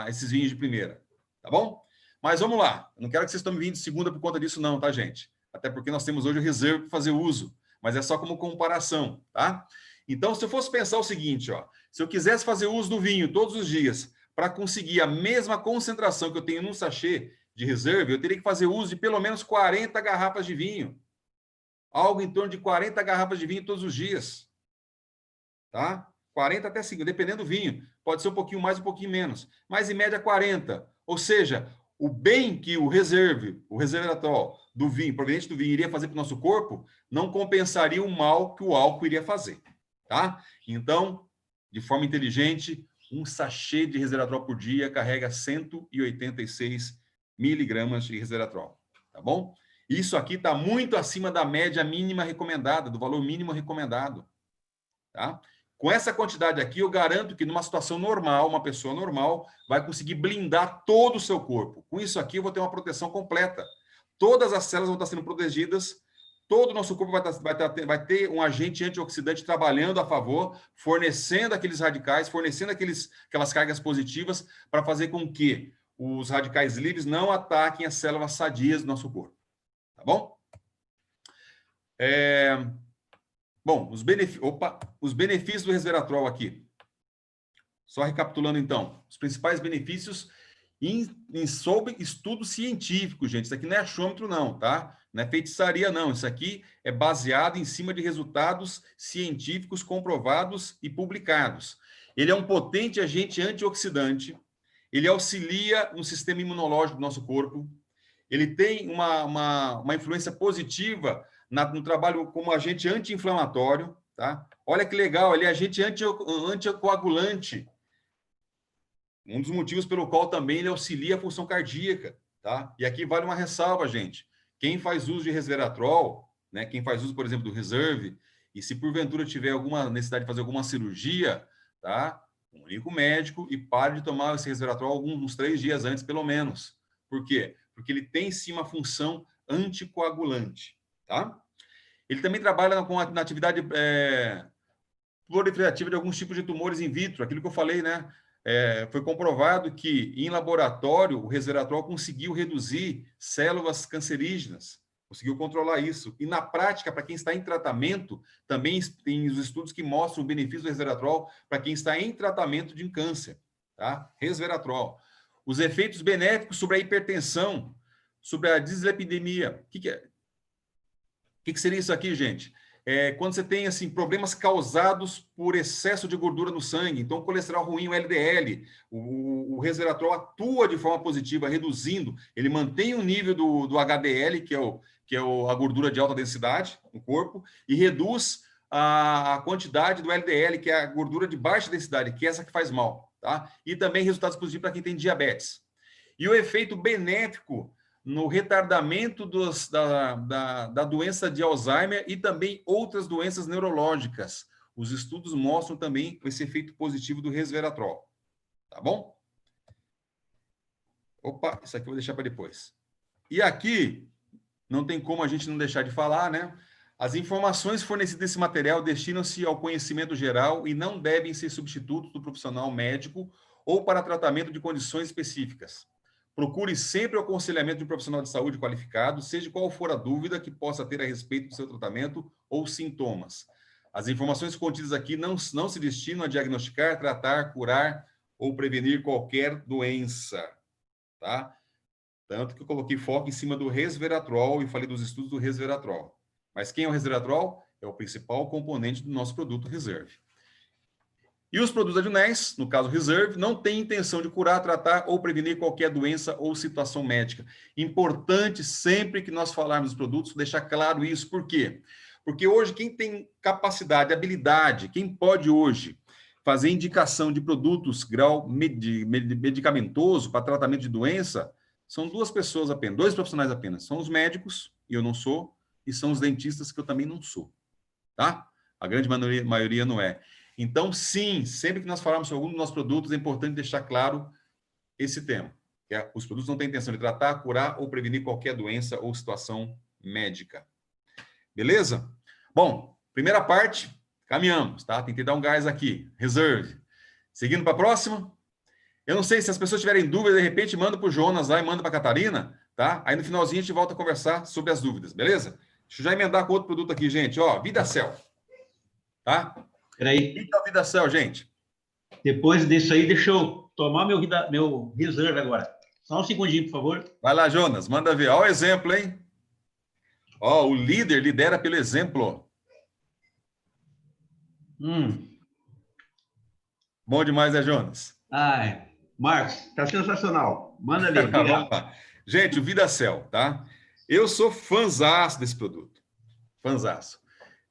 esses vinhos de primeira. Tá bom? Mas vamos lá. Eu não quero que vocês tomem vinho de segunda por conta disso não, tá, gente? Até porque nós temos hoje o reserva para fazer uso. Mas é só como comparação, tá? Então, se eu fosse pensar o seguinte, ó. Se eu quisesse fazer uso do vinho todos os dias para conseguir a mesma concentração que eu tenho num sachê de reserva, eu teria que fazer uso de pelo menos 40 garrafas de vinho. Algo em torno de 40 garrafas de vinho todos os dias. Tá? 40 até 50, dependendo do vinho. Pode ser um pouquinho mais, um pouquinho menos. Mas, em média, 40. Ou seja, o bem que o resveratrol do vinho, proveniente do vinho, iria fazer para o nosso corpo, não compensaria o mal que o álcool iria fazer. Tá? Então, de forma inteligente, um sachê de resveratrol por dia carrega 186 miligramas de resveratrol. Tá bom? Isso aqui está muito acima da média mínima recomendada, do valor mínimo recomendado. Tá? Com essa quantidade aqui, eu garanto que numa situação normal, uma pessoa normal vai conseguir blindar todo o seu corpo. Com isso aqui, eu vou ter uma proteção completa. Todas as células vão estar sendo protegidas, todo o nosso corpo vai ter um agente antioxidante trabalhando a favor, fornecendo aqueles radicais, fornecendo aquelas cargas positivas para fazer com que os radicais livres não ataquem as células sadias do nosso corpo. Tá bom? Bom, os benefícios do resveratrol aqui. Só recapitulando, então. Os principais benefícios sob estudo científico, gente. Isso aqui não é achômetro, não, tá? Não é feitiçaria, não. Isso aqui é baseado em cima de resultados científicos comprovados e publicados. Ele é um potente agente antioxidante. Ele auxilia no sistema imunológico do nosso corpo. Ele tem uma influência positiva no trabalho como agente anti-inflamatório, tá? Olha que legal, ele é agente anticoagulante. Um dos motivos pelo qual também ele auxilia a função cardíaca, tá? E aqui vale uma ressalva, gente. Quem faz uso de resveratrol, né? Quem faz uso, por exemplo, do Reserve, e se porventura tiver alguma necessidade de fazer alguma cirurgia, tá? Comunique com o médico e pare de tomar esse resveratrol uns 3 dias antes, pelo menos. Por quê? Porque ele tem sim uma função anticoagulante, tá? Ele também trabalha na atividade proliferativa de alguns tipos de tumores in vitro, aquilo que eu falei, né? Foi comprovado que, em laboratório, o resveratrol conseguiu reduzir células cancerígenas, conseguiu controlar isso. E, na prática, para quem está em tratamento, também tem os estudos que mostram o benefício do resveratrol para quem está em tratamento de câncer, tá? Resveratrol. Os efeitos benéficos sobre a hipertensão, sobre a dislipidemia. O que seria isso aqui, gente? Quando você tem assim, problemas causados por excesso de gordura no sangue, então o colesterol ruim, o LDL, o resveratrol atua de forma positiva, reduzindo, ele mantém o nível do HDL, que é a gordura de alta densidade no corpo, e reduz a quantidade do LDL, que é a gordura de baixa densidade, que é essa que faz mal, tá? E também resultados positivos para quem tem diabetes. E o efeito benéfico no retardamento da doença de Alzheimer e também outras doenças neurológicas. Os estudos mostram também esse efeito positivo do resveratrol. Tá bom? Opa, isso aqui eu vou deixar para depois. E aqui, não tem como a gente não deixar de falar, né? As informações fornecidas nesse material destinam-se ao conhecimento geral e não devem ser substitutos do profissional médico ou para tratamento de condições específicas. Procure sempre o aconselhamento de um profissional de saúde qualificado, seja qual for a dúvida que possa ter a respeito do seu tratamento ou sintomas. As informações contidas aqui não se destinam a diagnosticar, tratar, curar ou prevenir qualquer doença, tá? Tanto que eu coloquei foco em cima do resveratrol e falei dos estudos do resveratrol. Mas quem é o resveratrol? É o principal componente do nosso produto Reserve. E os produtos adjunéis, no caso Reserve, não têm intenção de curar, tratar ou prevenir qualquer doença ou situação médica. Importante, sempre que nós falarmos dos produtos, deixar claro isso. Por quê? Porque hoje, quem tem capacidade, habilidade, quem pode hoje fazer indicação de produtos medicamentoso para tratamento de doença, são duas pessoas apenas, dois profissionais apenas. São os médicos, e eu não sou, e são os dentistas, que eu também não sou. Tá? A grande maioria não é. Então, sim, sempre que nós falarmos sobre algum dos nossos produtos, é importante deixar claro esse tema. Os produtos não têm intenção de tratar, curar ou prevenir qualquer doença ou situação médica. Beleza? Bom, primeira parte, caminhamos, tá? Tentei dar um gás aqui. Reserve. Seguindo para a próxima. Eu não sei se as pessoas tiverem dúvidas, de repente, manda para o Jonas lá e manda para a Catarina, tá? Aí no finalzinho a gente volta a conversar sobre as dúvidas, beleza? Deixa eu já emendar com outro produto aqui, gente. Ó, VidaCell. Tá? Peraí. O que é o VidaCell, gente? Depois disso aí, deixa eu tomar meu reserve agora. Só um segundinho, por favor. Vai lá, Jonas, manda ver. Ó o exemplo, hein? Ó, o líder lidera pelo exemplo. Bom demais, né, Jonas? Ai, Marcos, tá sensacional. Manda ali, Vamos obrigado. lá. Gente, o VidaCell, tá? Eu sou fãzaço desse produto. Fãzaço.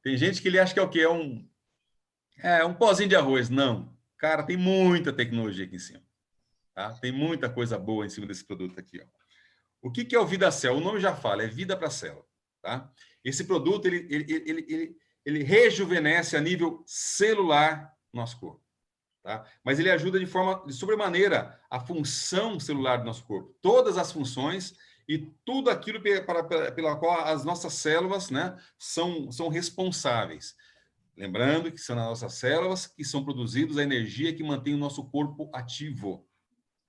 Tem gente que ele acha que é o quê? Um pozinho de arroz. Não. Cara, tem muita tecnologia aqui em cima. Tá? Tem muita coisa boa em cima desse produto aqui, ó. O que é o VidaCell? O nome já fala, é vida para a célula. Tá? Esse produto, ele rejuvenesce a nível celular nosso corpo. Tá? Mas ele ajuda de sobremaneira a função celular do nosso corpo. Todas as funções e tudo aquilo pela qual as nossas células, né, são responsáveis. Lembrando que são as nossas células que são produzidas a energia que mantém o nosso corpo ativo.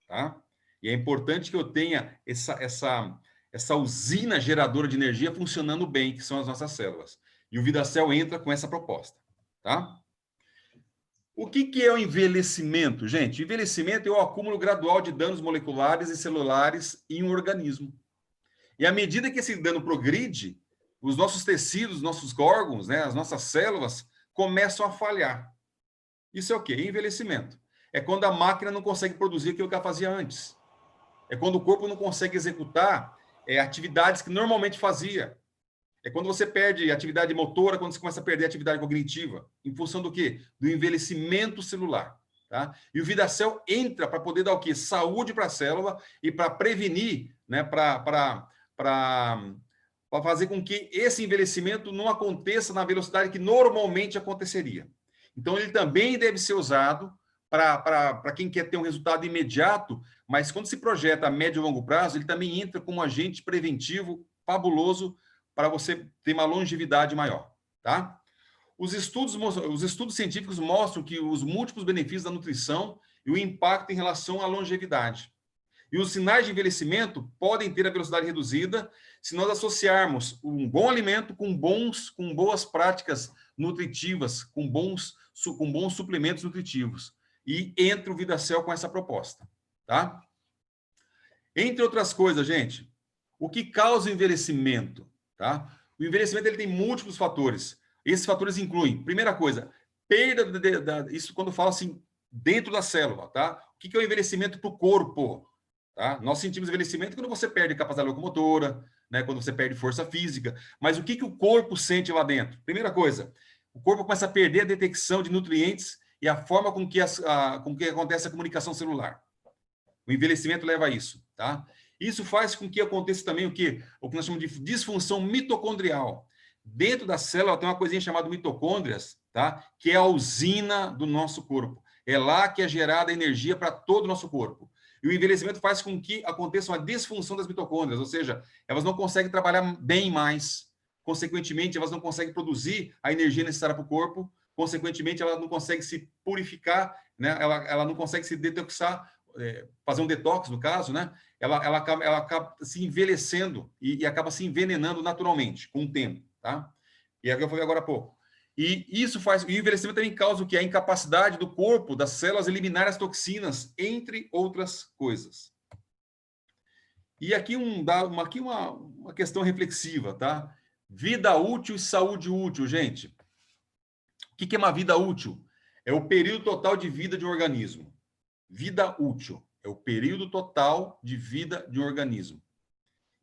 Tá? E é importante que eu tenha essa usina geradora de energia funcionando bem, que são as nossas células. E o VidaCell entra com essa proposta. Tá? O que é o envelhecimento, gente? O envelhecimento é o acúmulo gradual de danos moleculares e celulares em um organismo. E à medida que esse dano progride, os nossos tecidos, nossos órgãos, né, as nossas células começam a falhar. Isso é o quê? Envelhecimento. É quando a máquina não consegue produzir aquilo que ela fazia antes. É quando o corpo não consegue executar atividades que normalmente fazia. É quando você perde atividade motora, quando você começa a perder atividade cognitiva. Em função do quê? Do envelhecimento celular. Tá? E o VidaCell entra para poder dar o quê? Saúde para a célula e para prevenir, né? Para fazer com que esse envelhecimento não aconteça na velocidade que normalmente aconteceria. Então, ele também deve ser usado para quem quer ter um resultado imediato, mas quando se projeta a médio e longo prazo, ele também entra como agente preventivo fabuloso para você ter uma longevidade maior, tá? Os estudos científicos mostram que os múltiplos benefícios da nutrição e o impacto em relação à longevidade. E os sinais de envelhecimento podem ter a velocidade reduzida se nós associarmos um bom alimento com boas práticas nutritivas, com bons suplementos nutritivos. E entra o VidaCell com essa proposta, tá? Entre outras coisas, gente, o que causa o envelhecimento? Tá? O envelhecimento ele tem múltiplos fatores. Esses fatores incluem, primeira coisa, perda isso quando fala assim, dentro da célula. Tá? O que é o envelhecimento para o corpo? Tá? Nós sentimos envelhecimento quando você perde capacidade locomotora, né? Quando você perde força física. Mas o que o corpo sente lá dentro? Primeira coisa, o corpo começa a perder a detecção de nutrientes e a forma com que acontece a comunicação celular. O envelhecimento leva a isso. Tá? Isso faz com que aconteça também o que nós chamamos de disfunção mitocondrial. Dentro da célula tem uma coisinha chamada mitocôndrias, tá? Que é a usina do nosso corpo. É lá que é gerada energia para todo o nosso corpo. E o envelhecimento faz com que aconteça uma disfunção das mitocôndrias, ou seja, elas não conseguem trabalhar bem mais. Consequentemente, elas não conseguem produzir a energia necessária para o corpo. Consequentemente, ela não consegue se purificar, né? Ela não consegue se detoxar, fazer um detox, no caso, né? Ela acaba se envelhecendo e acaba se envenenando naturalmente, com o tempo, tá? E é o que eu falei agora há pouco. E isso faz... E o envelhecimento também causa o quê? A incapacidade do corpo, das células, eliminar as toxinas, entre outras coisas. E aqui uma questão reflexiva, tá? Vida útil e saúde útil, gente. O que é uma vida útil? É o período total de vida de um organismo. Vida útil é o período total de vida de um organismo.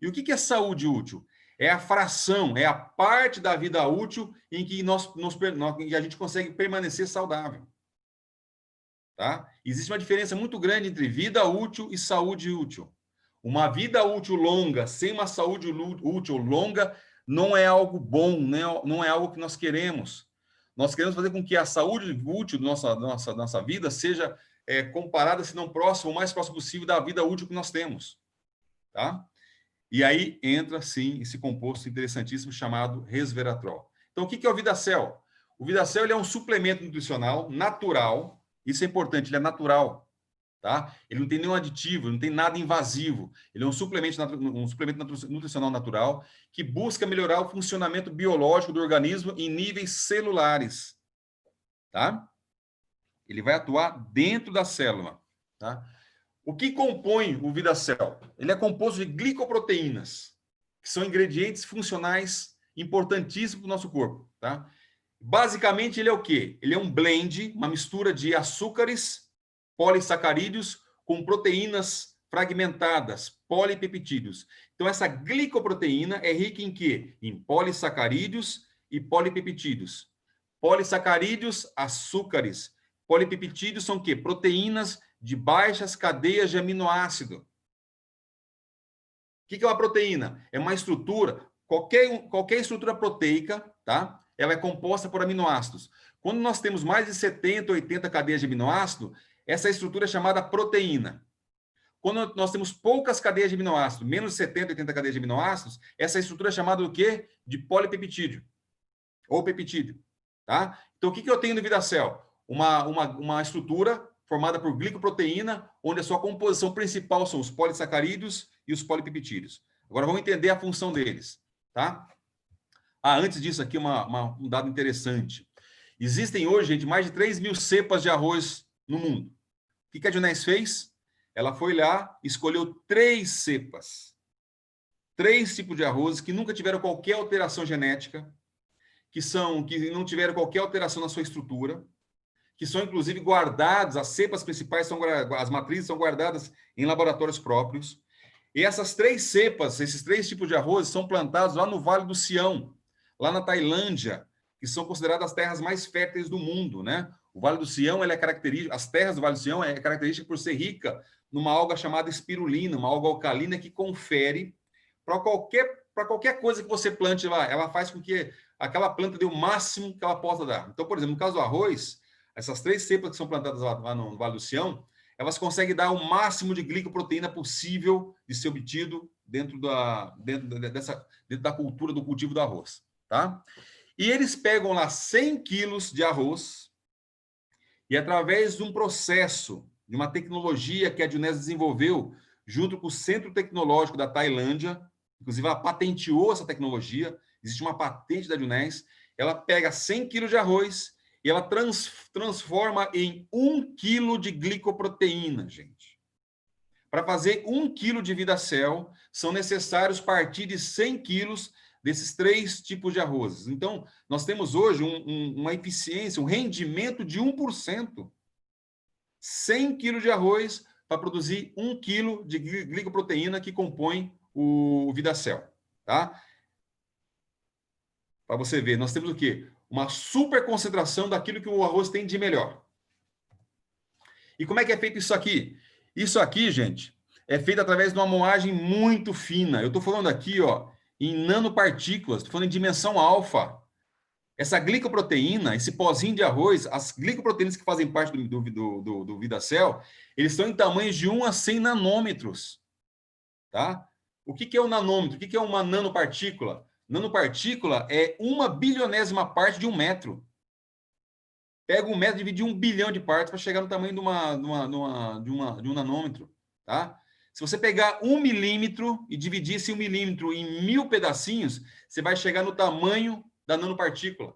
E o que é saúde útil? É a fração, é a parte da vida útil em que a gente consegue permanecer saudável. tá? Existe uma diferença muito grande entre vida útil e saúde útil. Uma vida útil longa, sem uma saúde útil longa, não é algo bom, não é algo que nós queremos. Nós queremos fazer com que a saúde útil da nossa vida seja comparada, se não próxima, o mais próximo possível da vida útil que nós temos, tá? E aí entra, sim, esse composto interessantíssimo chamado resveratrol. Então, o que é o Vidacel? O Vidacel ele é um suplemento nutricional natural, isso é importante, ele é natural, tá? Ele não tem nenhum aditivo, não tem nada invasivo. Ele é um suplemento nutricional natural que busca melhorar o funcionamento biológico do organismo em níveis celulares, tá? Ele vai atuar dentro da célula, tá? O que compõe o Vidacel? Ele é composto de glicoproteínas, que são ingredientes funcionais importantíssimos para o nosso corpo, tá? Basicamente, ele é o quê? Ele é um blend, uma mistura de açúcares, polissacarídeos com proteínas fragmentadas, polipeptídeos. Então, essa glicoproteína é rica em quê? Em polissacarídeos e polipeptídeos. Polissacarídeos, açúcares. Polipeptídeos são o quê? Proteínas de baixas cadeias de aminoácido. O que é uma proteína? É uma estrutura, qualquer estrutura proteica, tá? Ela é composta por aminoácidos. Quando nós temos mais de 70, 80 cadeias de aminoácido, essa estrutura é chamada proteína. Quando nós temos poucas cadeias de aminoácido, menos de 70, 80 cadeias de aminoácidos, essa estrutura é chamada do quê? De polipeptídeo ou peptídeo, tá? Então, o que eu tenho no Vidacel? Uma estrutura formada por glicoproteína, onde a sua composição principal são os polissacarídeos e os polipeptídeos. Agora vamos entender a função deles, tá? Antes disso aqui, um dado interessante. Existem hoje, gente, mais de 3.000 cepas de arroz no mundo. O que a Junés fez? Ela foi lá e escolheu 3 cepas. 3 tipos de arroz que nunca tiveram qualquer alteração genética, que não tiveram qualquer alteração na sua estrutura, que são, inclusive, guardados, as cepas principais, as matrizes são guardadas em laboratórios próprios. E essas 3 cepas, esses 3 tipos de arroz, são plantados lá no Vale do Sião, lá na Tailândia, que são consideradas as terras mais férteis do mundo, né? O Vale do Sião, ele é característico, as terras do Vale do Sião é característica por ser rica numa alga chamada espirulina, uma alga alcalina que confere para qualquer coisa que você plante lá, ela faz com que aquela planta dê o máximo que ela possa dar. Então, por exemplo, no caso do arroz, essas 3 cepas que são plantadas lá no Vale do Sião, elas conseguem dar o máximo de glicoproteína possível de ser obtido dentro da cultura do cultivo do arroz, tá? E eles pegam lá 100 quilos de arroz e, através de um processo, de uma tecnologia que a Junés desenvolveu junto com o Centro Tecnológico da Tailândia, inclusive ela patenteou essa tecnologia, existe uma patente da Junés, ela pega 100 quilos de arroz e ela transforma em 1 quilo de glicoproteína, gente. Para fazer 1 quilo de Vidacel, são necessários partir de 100 quilos desses 3 tipos de arrozes. Então, nós temos hoje uma eficiência, um rendimento de 1%. 100 quilos de arroz para produzir 1 quilo de glicoproteína que compõe o Vidacel, tá? Para você ver, nós temos o quê? Uma super concentração daquilo que o arroz tem de melhor. E como é que é feito isso aqui? Isso aqui, gente, é feito através de uma moagem muito fina. Eu estou falando aqui, ó, em nanopartículas, estou falando em dimensão alfa. Essa glicoproteína, esse pozinho de arroz, as glicoproteínas que fazem parte do Vidacel, eles estão em tamanhos de 1 a 100 nanômetros. Tá? O que é um nanômetro? O que é uma nanopartícula? Nanopartícula é 1/bilionésima parte de 1 metro. Pega 1 metro e divide em 1 bilhão de partes para chegar no tamanho de um nanômetro. Tá? Se você pegar 1 milímetro e dividir esse 1 milímetro em 1000 pedacinhos, você vai chegar no tamanho da nanopartícula.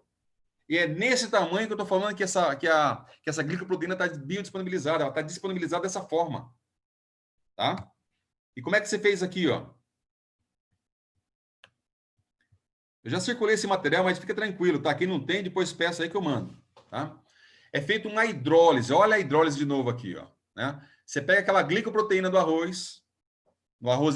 E é nesse tamanho que eu estou falando que essa glicoproteína está biodisponibilizada, ela está disponibilizada dessa forma. Tá? E como é que você fez aqui, ó? Eu já circulei esse material, mas fica tranquilo, tá? Quem não tem, depois peça aí que eu mando, tá? É feito uma hidrólise. Olha a hidrólise de novo aqui, ó. Né? Você pega aquela glicoproteína do arroz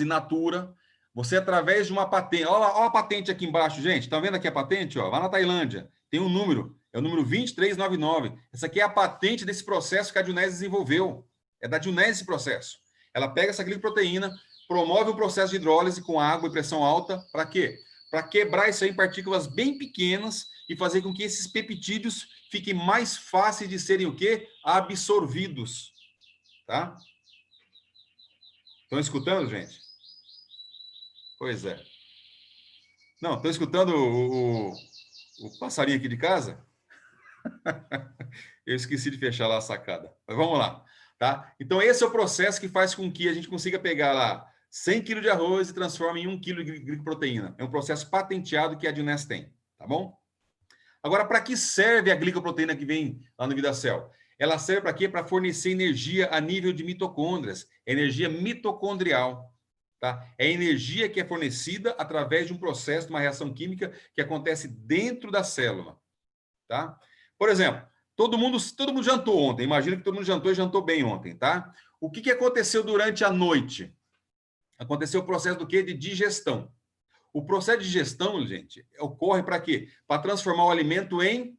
in natura, você, através de uma patente... Olha a patente aqui embaixo, gente. Tá vendo aqui a patente? Ó? Vai na Tailândia. Tem um número. É o número 2399. Essa aqui é a patente desse processo que a Dionese desenvolveu. É da Dionese esse processo. Ela pega essa glicoproteína, promove um processo de hidrólise com água e pressão alta. Para quê? Para quebrar isso aí em partículas bem pequenas e fazer com que esses peptídeos fiquem mais fáceis de serem o quê? Absorvidos. Tá? Estão escutando, gente? Pois é. Não, estão escutando o passarinho aqui de casa? Eu esqueci de fechar lá a sacada. Mas vamos lá, tá? Então, esse é o processo que faz com que a gente consiga pegar lá 100 kg de arroz e transforma em 1 kg de glicoproteína. É um processo patenteado que a Dionese tem, tá bom? Agora, para que serve a glicoproteína que vem lá no VidaCell? Ela serve para quê? Para fornecer energia a nível de mitocôndrias, energia mitocondrial, tá? É energia que é fornecida através de um processo, de uma reação química que acontece dentro da célula, tá? Por exemplo, todo mundo jantou ontem. Imagino que todo mundo jantou e jantou bem ontem, tá? O que aconteceu durante a noite? Aconteceu o processo do quê? De digestão. O processo de digestão, gente, ocorre para quê? Para transformar o alimento em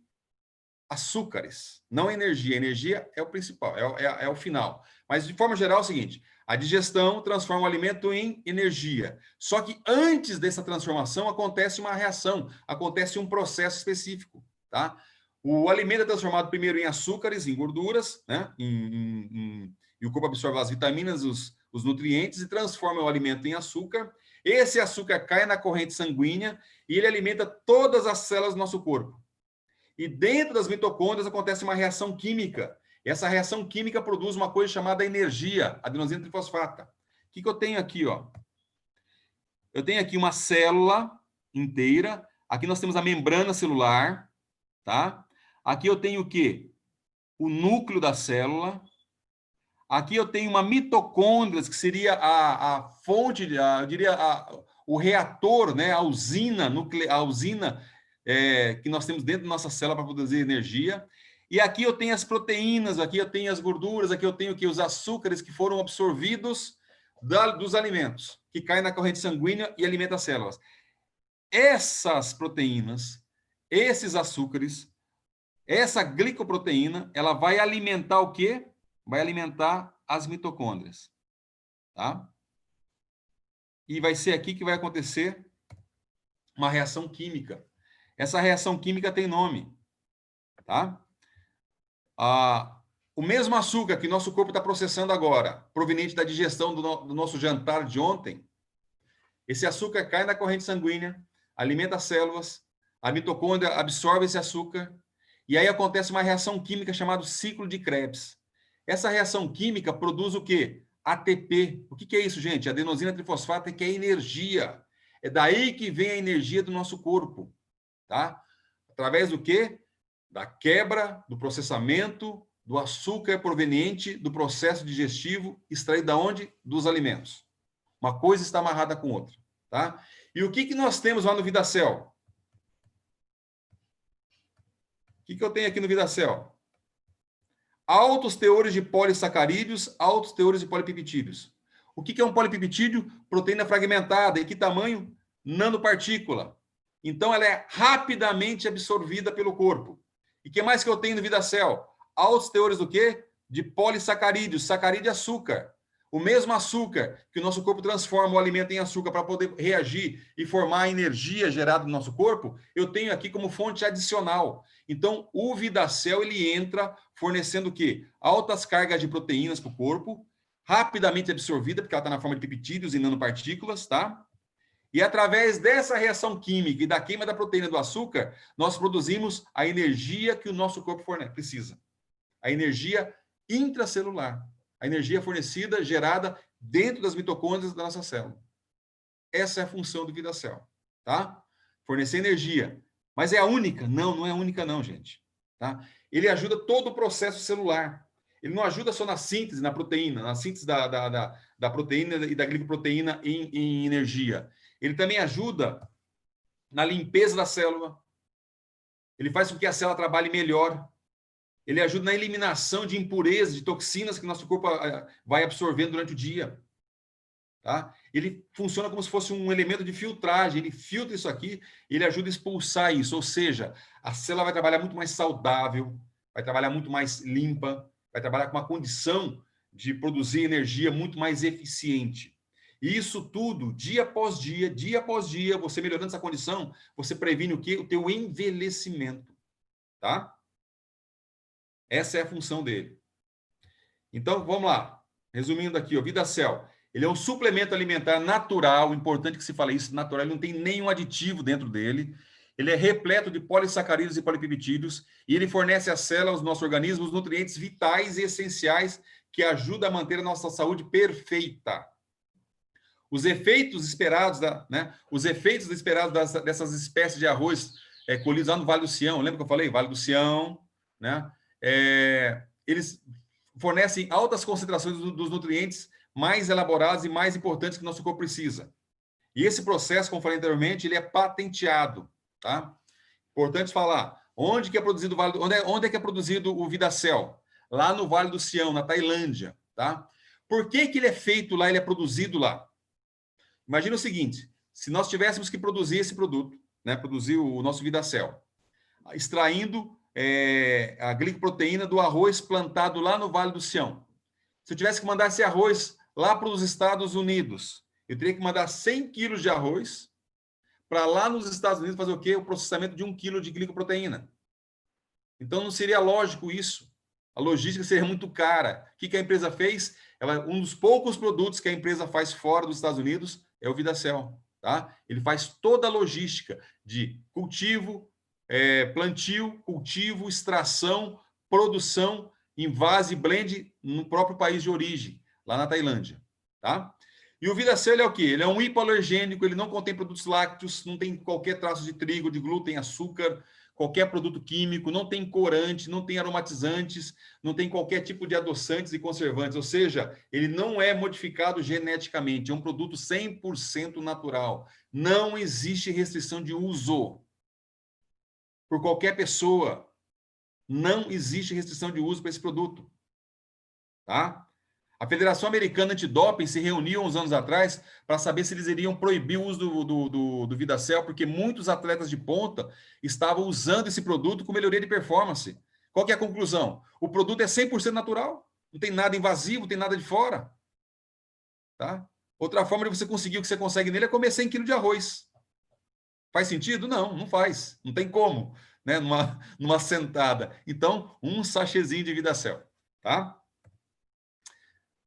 açúcares, não energia. Energia é o principal, é o final. Mas, de forma geral, é o seguinte: a digestão transforma o alimento em energia. Só que antes dessa transformação acontece uma reação, acontece um processo específico, tá? O alimento é transformado primeiro em açúcares, em gorduras, né? E o corpo absorve as vitaminas, os nutrientes e transforma o alimento em açúcar. Esse açúcar cai na corrente sanguínea e ele alimenta todas as células do nosso corpo. E dentro das mitocôndrias acontece uma reação química. Essa reação química produz uma coisa chamada energia, adenosina trifosfata. O que eu tenho aqui, ó? Eu tenho aqui uma célula inteira. Aqui nós temos a membrana celular, tá? Aqui eu tenho o quê? O núcleo da célula. Aqui eu tenho uma mitocôndria, que seria a fonte, eu diria, o reator, né? A usina que nós temos dentro da nossa célula para produzir energia. E aqui eu tenho as proteínas, aqui eu tenho as gorduras, aqui eu tenho aqui os açúcares que foram absorvidos dos alimentos, que caem na corrente sanguínea e alimentam as células. Essas proteínas, esses açúcares, essa glicoproteína, ela vai alimentar o quê? Vai alimentar as mitocôndrias, tá? E vai ser aqui que vai acontecer uma reação química. Essa reação química tem nome, tá? O mesmo açúcar que nosso corpo está processando agora, proveniente da digestão do nosso jantar de ontem, esse açúcar cai na corrente sanguínea, alimenta as células, a mitocôndria absorve esse açúcar, e aí acontece uma reação química chamada ciclo de Krebs. Essa reação química produz o quê? ATP. O que é isso, gente? Adenosina trifosfata, que é energia. É daí que vem a energia do nosso corpo, tá? Através do quê? Da quebra, do processamento do açúcar proveniente do processo digestivo extraído da onde? Dos alimentos. Uma coisa está amarrada com outra, tá? E o que nós temos lá no VidaCell? O que eu tenho aqui no VidaCell? Altos teores de polissacarídeos, altos teores de polipeptídeos. O que é um polipeptídeo? Proteína fragmentada. Em que tamanho? Nanopartícula. Então, ela é rapidamente absorvida pelo corpo. E o que mais que eu tenho no VidaCell? Altos teores do quê? De polissacarídeos, sacarídeo e açúcar. O mesmo açúcar que o nosso corpo transforma o alimento em açúcar para poder reagir e formar a energia gerada no nosso corpo, eu tenho aqui como fonte adicional. Então, o VidaCell, ele entra fornecendo o quê? Altas cargas de proteínas para o corpo, rapidamente absorvida, porque ela está na forma de peptídeos e nanopartículas, tá? E através dessa reação química e da queima da proteína do açúcar, nós produzimos a energia que o nosso corpo precisa. A energia intracelular. A energia fornecida, gerada dentro das mitocôndrias da nossa célula. Essa é a função do VidaCell, tá? Fornecer energia. Mas é a única? Não, não é a única não, gente. Tá? Ele ajuda todo o processo celular. Ele não ajuda só na síntese, na proteína, na síntese da proteína e da glicoproteína em energia. Ele também ajuda na limpeza da célula. Ele faz com que a célula trabalhe melhor. Ele ajuda na eliminação de impurezas, de toxinas que nosso corpo vai absorvendo durante o dia. tá? Ele funciona como se fosse um elemento de filtragem, ele filtra isso aqui, ele ajuda a expulsar isso, ou seja, a célula vai trabalhar muito mais saudável, vai trabalhar muito mais limpa, vai trabalhar com uma condição de produzir energia muito mais eficiente. E isso tudo, dia após dia, você melhorando essa condição, você previne o quê? O teu envelhecimento, tá? Essa é a função dele. Então, vamos lá. Resumindo aqui, o VidaCell, ele é um suplemento alimentar natural, importante que se fale isso, natural, ele não tem nenhum aditivo dentro dele. Ele é repleto de polissacarídeos e polipeptídeos e ele fornece às células do nosso organismo os nutrientes vitais e essenciais que ajudam a manter a nossa saúde perfeita. Os efeitos esperados, dessas espécies de arroz colhidos lá no Vale do Sião, lembra que eu falei? Vale do Sião, né? Eles fornecem altas concentrações dos nutrientes mais elaborados e mais importantes que o nosso corpo precisa. E esse processo, como falei anteriormente, ele é patenteado, tá? Importante falar, onde é que é produzido o VidaCell? Lá no Vale do Sião, na Tailândia, tá? Por que ele é feito lá, ele é produzido lá? Imagina o seguinte, se nós tivéssemos que produzir esse produto, né, produzir o nosso VidaCell, extraindo a glicoproteína do arroz plantado lá no Vale do Sião. Se eu tivesse que mandar esse arroz lá para os Estados Unidos, eu teria que mandar 100 quilos de arroz para lá nos Estados Unidos fazer o quê? O processamento de 1 quilo de glicoproteína. Então, não seria lógico isso. A logística seria muito cara. O que a empresa fez? Um dos poucos produtos que a empresa faz fora dos Estados Unidos é o VidaCell. Tá? Ele faz toda a logística de cultivo, plantio, cultivo, extração, produção, invase e blend no próprio país de origem, lá na Tailândia. Tá? E o VidaCell é o quê? Ele é um hipoalergênico, ele não contém produtos lácteos, não tem qualquer traço de trigo, de glúten, açúcar, qualquer produto químico, não tem corante, não tem aromatizantes, não tem qualquer tipo de adoçantes e conservantes, ou seja, ele não é modificado geneticamente, é um produto 100% natural. Não existe restrição de uso por qualquer pessoa. Não existe restrição de uso para esse produto. Tá? A Federação Americana Antidoping se reuniu uns anos atrás para saber se eles iriam proibir o uso do VidaCell, porque muitos atletas de ponta estavam usando esse produto com melhoria de performance. Qual que é a conclusão? O produto é 100% natural, não tem nada invasivo, não tem nada de fora. Tá? Outra forma de você conseguir o que você consegue nele é comer 100 quilos de arroz. Faz sentido? Não, não faz. Não tem como, né? Numa sentada. Então, um sachêzinho de VidaCell. Tá?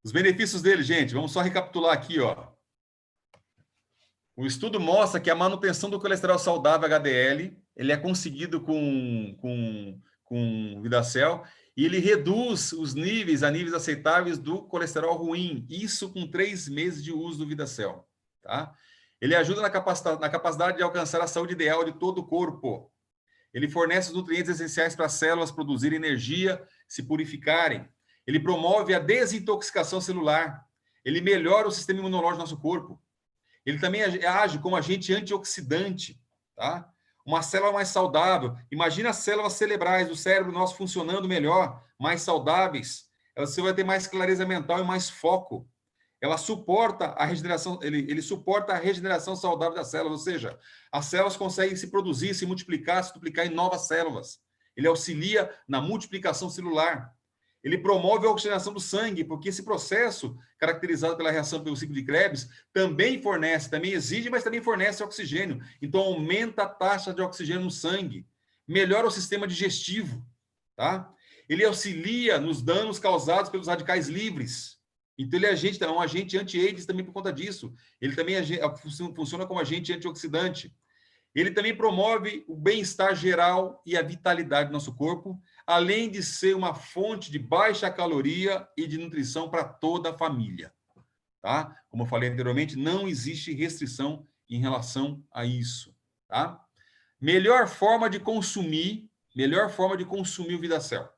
Os benefícios dele, gente, vamos só recapitular aqui, ó. O estudo mostra que a manutenção do colesterol saudável HDL, ele é conseguido com VidaCell e ele reduz os níveis a níveis aceitáveis do colesterol ruim, isso com 3 meses de uso do VidaCell, tá? Ele ajuda na capacidade de alcançar a saúde ideal de todo o corpo. Ele fornece os nutrientes essenciais para as células produzirem energia, se purificarem. Ele promove a desintoxicação celular. Ele melhora o sistema imunológico do nosso corpo. Ele também age como agente antioxidante, tá? Uma célula mais saudável. Imagina as células cerebrais do cérebro nosso funcionando melhor, mais saudáveis. Você vai ter mais clareza mental e mais foco. Ela suporta a regeneração, ele suporta a regeneração saudável das células, ou seja, as células conseguem se produzir, se multiplicar, se duplicar em novas células. Ele auxilia na multiplicação celular. Ele promove a oxigenação do sangue, porque esse processo, caracterizado pela reação pelo ciclo de Krebs, também exige, mas também fornece oxigênio. Então, aumenta a taxa de oxigênio no sangue, melhora o sistema digestivo, tá? Ele auxilia nos danos causados pelos radicais livres. Então, ele é um agente anti-AIDS também por conta disso. Ele também funciona como agente antioxidante. Ele também promove o bem-estar geral e a vitalidade do nosso corpo, além de ser uma fonte de baixa caloria e de nutrição para toda a família. Tá? Como eu falei anteriormente, não existe restrição em relação a isso. Tá? Melhor forma de consumir o VidaCell.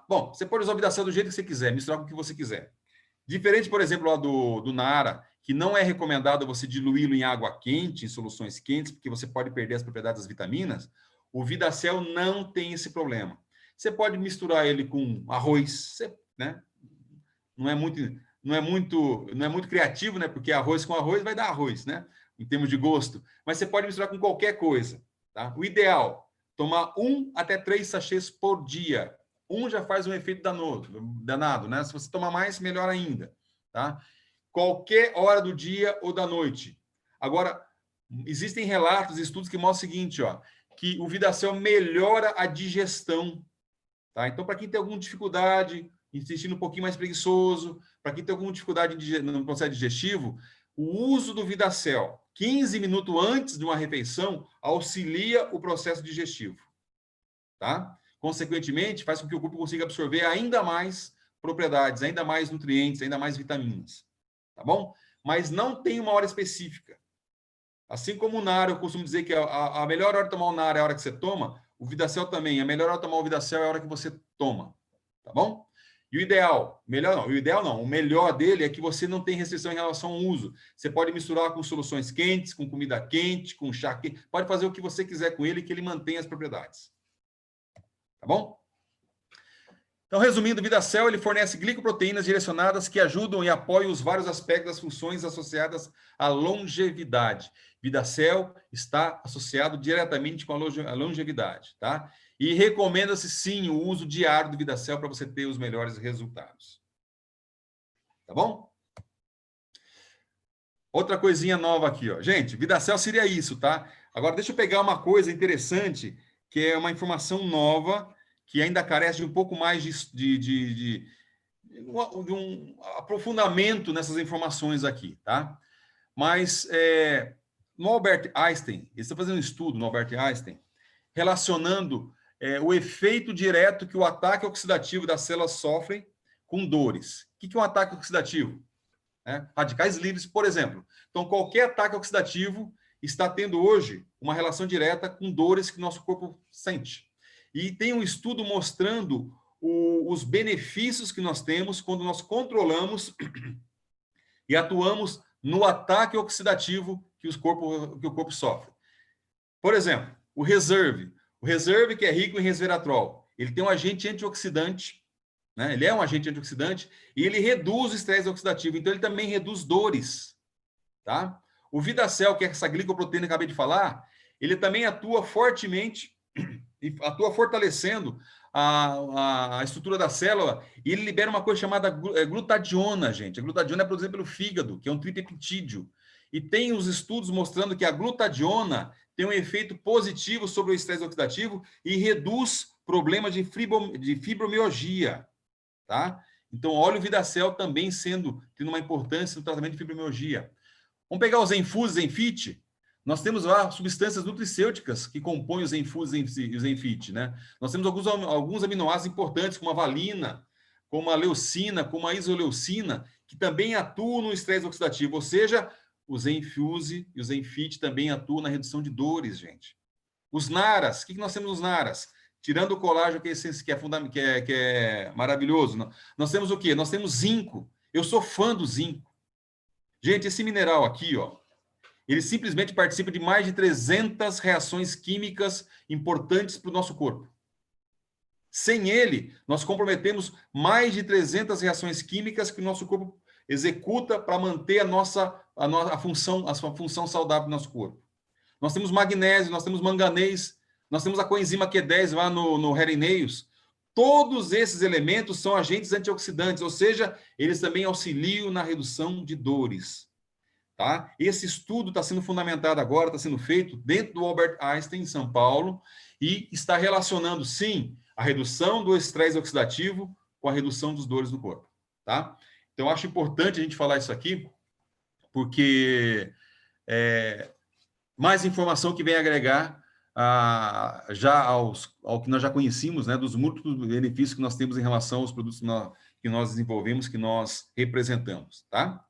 Bom, você pode usar o VidaCell do jeito que você quiser, misturar com o que você quiser. Diferente, por exemplo, lá do Nara, que não é recomendado você diluí-lo em água quente, em soluções quentes, porque você pode perder as propriedades das vitaminas, o VidaCell não tem esse problema. Você pode misturar ele com arroz, né? Não é muito... não é muito criativo, né? Porque arroz com arroz vai dar arroz, né? Em termos de gosto. Mas você pode misturar com qualquer coisa, tá? O ideal, tomar 1 até 3 sachês por dia. Um já faz um efeito danado, né? Se você tomar mais, melhor ainda, tá? Qualquer hora do dia ou da noite. Agora, existem relatos, estudos que mostram o seguinte, ó, que o Vidacel melhora a digestão, tá? Então, para quem tem alguma dificuldade, intestino um pouquinho mais preguiçoso, para quem tem alguma dificuldade no processo digestivo, o uso do Vidacel 15 minutos antes de uma refeição auxilia o processo digestivo, tá? Consequentemente, faz com que o corpo consiga absorver ainda mais propriedades, ainda mais nutrientes, ainda mais vitaminas, tá bom? Mas não tem uma hora específica. Assim como o NAR, eu costumo dizer que a melhor hora de tomar o NAR é a hora que você toma, o Vidacel também, a melhor hora de tomar o Vidacel é a hora que você toma, tá bom? E o ideal, o melhor dele é que você não tem restrição em relação ao uso. Você pode misturar com soluções quentes, com comida quente, com chá quente, pode fazer o que você quiser com ele, que ele mantém as propriedades. Tá bom? Então, resumindo, o Vidacel, ele fornece glicoproteínas direcionadas que ajudam e apoiam os vários aspectos das funções associadas à longevidade. Vidacel está associado diretamente com a longevidade, tá? E recomenda-se, sim, o uso diário do Vidacel para você ter os melhores resultados. Tá bom? Outra coisinha nova aqui, ó. Gente, Vidacel seria isso, tá? Agora, deixa eu pegar uma coisa interessante, que é uma informação nova, que ainda carece de um pouco mais de um aprofundamento nessas informações aqui, tá? Mas no Albert Einstein, eles estão fazendo um estudo no Albert Einstein, relacionando o efeito direto que o ataque oxidativo das células sofrem com dores. O que é um ataque oxidativo? Radicais livres, por exemplo. Então, qualquer ataque oxidativo está tendo hoje uma relação direta com dores que nosso corpo sente. E tem um estudo mostrando os benefícios que nós temos quando nós controlamos e atuamos no ataque oxidativo que o corpo sofre. Por exemplo, o Reserve, que é rico em resveratrol, ele tem um agente antioxidante, né? Ele é um agente antioxidante e ele reduz o estresse oxidativo, então ele também reduz dores, tá? O Vidacel, que é essa glicoproteína que eu acabei de falar, ele também atua fortemente e atua fortalecendo a estrutura da célula, e ele libera uma coisa chamada glutadiona, gente. A glutadiona é produzida pelo fígado, que é um tripeptídeo. E tem os estudos mostrando que a glutadiona tem um efeito positivo sobre o estresse oxidativo e reduz problemas de fibromialgia, tá? Então, olha o Vidacel também tendo uma importância no tratamento de fibromialgia. Vamos pegar o Zenfuse, Zenfit. Nós temos lá substâncias nutricêuticas que compõem o Zenfuse e o Zenfit, né? Nós temos alguns aminoácidos importantes, como a valina, como a leucina, como a isoleucina, que também atuam no estresse oxidativo, ou seja, o Zenfuse e o Zenfit também atuam na redução de dores, gente. Os NARAs, o que nós temos nos NARAs? Tirando o colágeno, que é maravilhoso, nós temos o quê? Nós temos zinco. Eu sou fã do zinco. Gente, esse mineral aqui, ó, ele simplesmente participa de mais de 300 reações químicas importantes para o nosso corpo. Sem ele, nós comprometemos mais de 300 reações químicas que o nosso corpo executa para manter a função saudável do nosso corpo. Nós temos magnésio, nós temos manganês, nós temos a coenzima Q10 lá no Hair Nails. Todos esses elementos são agentes antioxidantes, ou seja, eles também auxiliam na redução de dores. Tá? Esse estudo está sendo fundamentado agora, está sendo feito dentro do Albert Einstein, em São Paulo, e está relacionando, sim, a redução do estresse oxidativo com a redução dos dores no corpo. Tá? Então, eu acho importante a gente falar isso aqui, porque mais informação que vem agregar ao que nós já conhecíamos, né, dos múltiplos benefícios que nós temos em relação aos produtos que nós desenvolvemos, que nós representamos. Tá?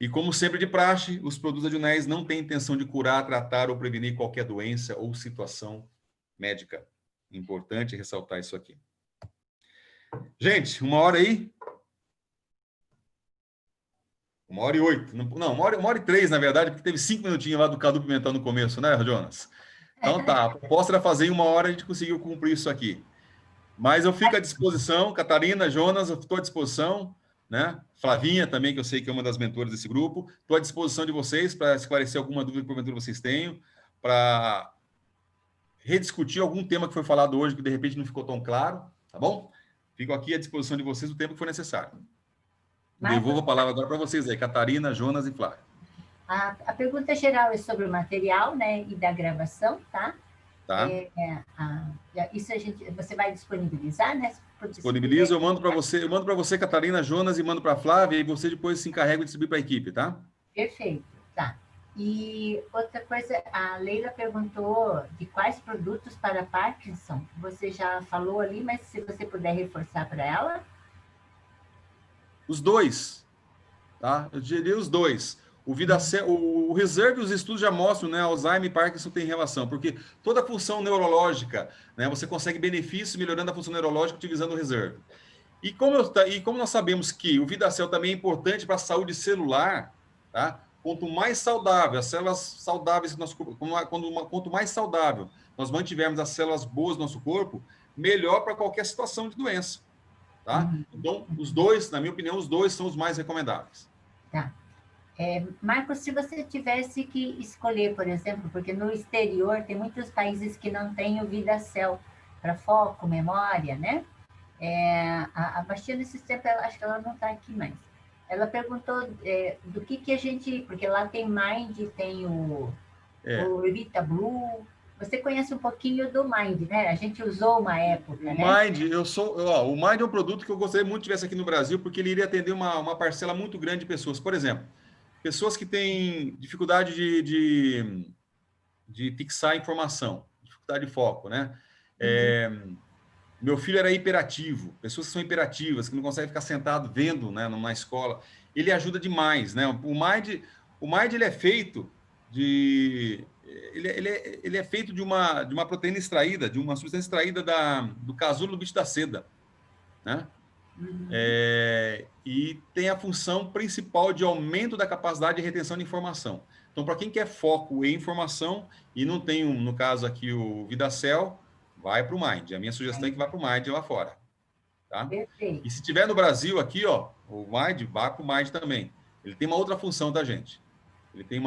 E, como sempre de praxe, os produtos Adjunéis não têm intenção de curar, tratar ou prevenir qualquer doença ou situação médica. Importante ressaltar isso aqui. Gente, 1h aí? 1h08. Não, 1h03, na verdade, porque teve 5 minutinhos lá do Cadu Pimentel no começo, né, Jonas? Então tá, a proposta era fazer em 1h, a gente conseguiu cumprir isso aqui. Mas eu fico à disposição, Catarina, Jonas, eu estou à disposição. né? Flavinha também, que eu sei que é uma das mentoras desse grupo. Estou à disposição de vocês para esclarecer alguma dúvida que porventura vocês tenham, para rediscutir algum tema que foi falado hoje que de repente não ficou tão claro, tá bom? Fico aqui à disposição de vocês o tempo que for necessário. Devolvo a palavra agora para vocês aí, Catarina, Jonas e Flávia. A pergunta geral é sobre o material, né, e da gravação, tá? Tá? Isso você vai disponibilizar, né? Disponibilizo, eu mando para você, Catarina, Jonas, e mando para a Flávia, e você depois se encarrega de distribuir para a equipe, tá? Perfeito, tá. E outra coisa, a Leila perguntou de quais produtos para Parkinson. Você já falou ali, mas se você puder reforçar para ela. Os dois, tá? Eu diria os dois. O Reserve, os estudos já mostram, né? Alzheimer e Parkinson tem relação, porque toda a função neurológica, né? Você consegue benefícios melhorando a função neurológica utilizando o Reserve. E como nós sabemos que o VidaCell também é importante para a saúde celular, tá? Quanto mais saudável, as células saudáveis do nosso corpo, quanto mais saudável nós mantivermos as células boas do nosso corpo, melhor para qualquer situação de doença, tá? Então, os dois, na minha opinião, os dois são os mais recomendáveis. Tá. Marcos, se você tivesse que escolher, por exemplo, porque no exterior tem muitos países que não têm o VidaCell para foco, memória, né? A Bastiana, nesses tempos, acho que ela não está aqui mais. Ela perguntou do que a gente... Porque lá tem Mind, tem o Revita Blue. Você conhece um pouquinho do Mind, né? A gente usou uma época, né? O Mind é um produto que eu gostaria muito de tivesse aqui no Brasil, porque ele iria atender uma parcela muito grande de pessoas. Por exemplo, pessoas que têm dificuldade de fixar informação, dificuldade de foco, né? Meu filho era hiperativo, pessoas que são hiperativas, que não conseguem ficar sentado vendo, né, numa escola. Ele ajuda demais, né? O Mind ele é feito ele é feito de uma proteína extraída, de uma substância extraída do casulo do bicho da seda, né? E tem a função principal de aumento da capacidade de retenção de informação. Então, para quem quer foco em informação e não tem, no caso aqui, o VidaCell, vai para o Mind. A minha sugestão é que vá para o Mind lá fora. Tá? Perfeito. E se tiver no Brasil aqui, ó, o Mind, vá para o Mind também. Ele tem uma outra função, tá, gente? Ele tem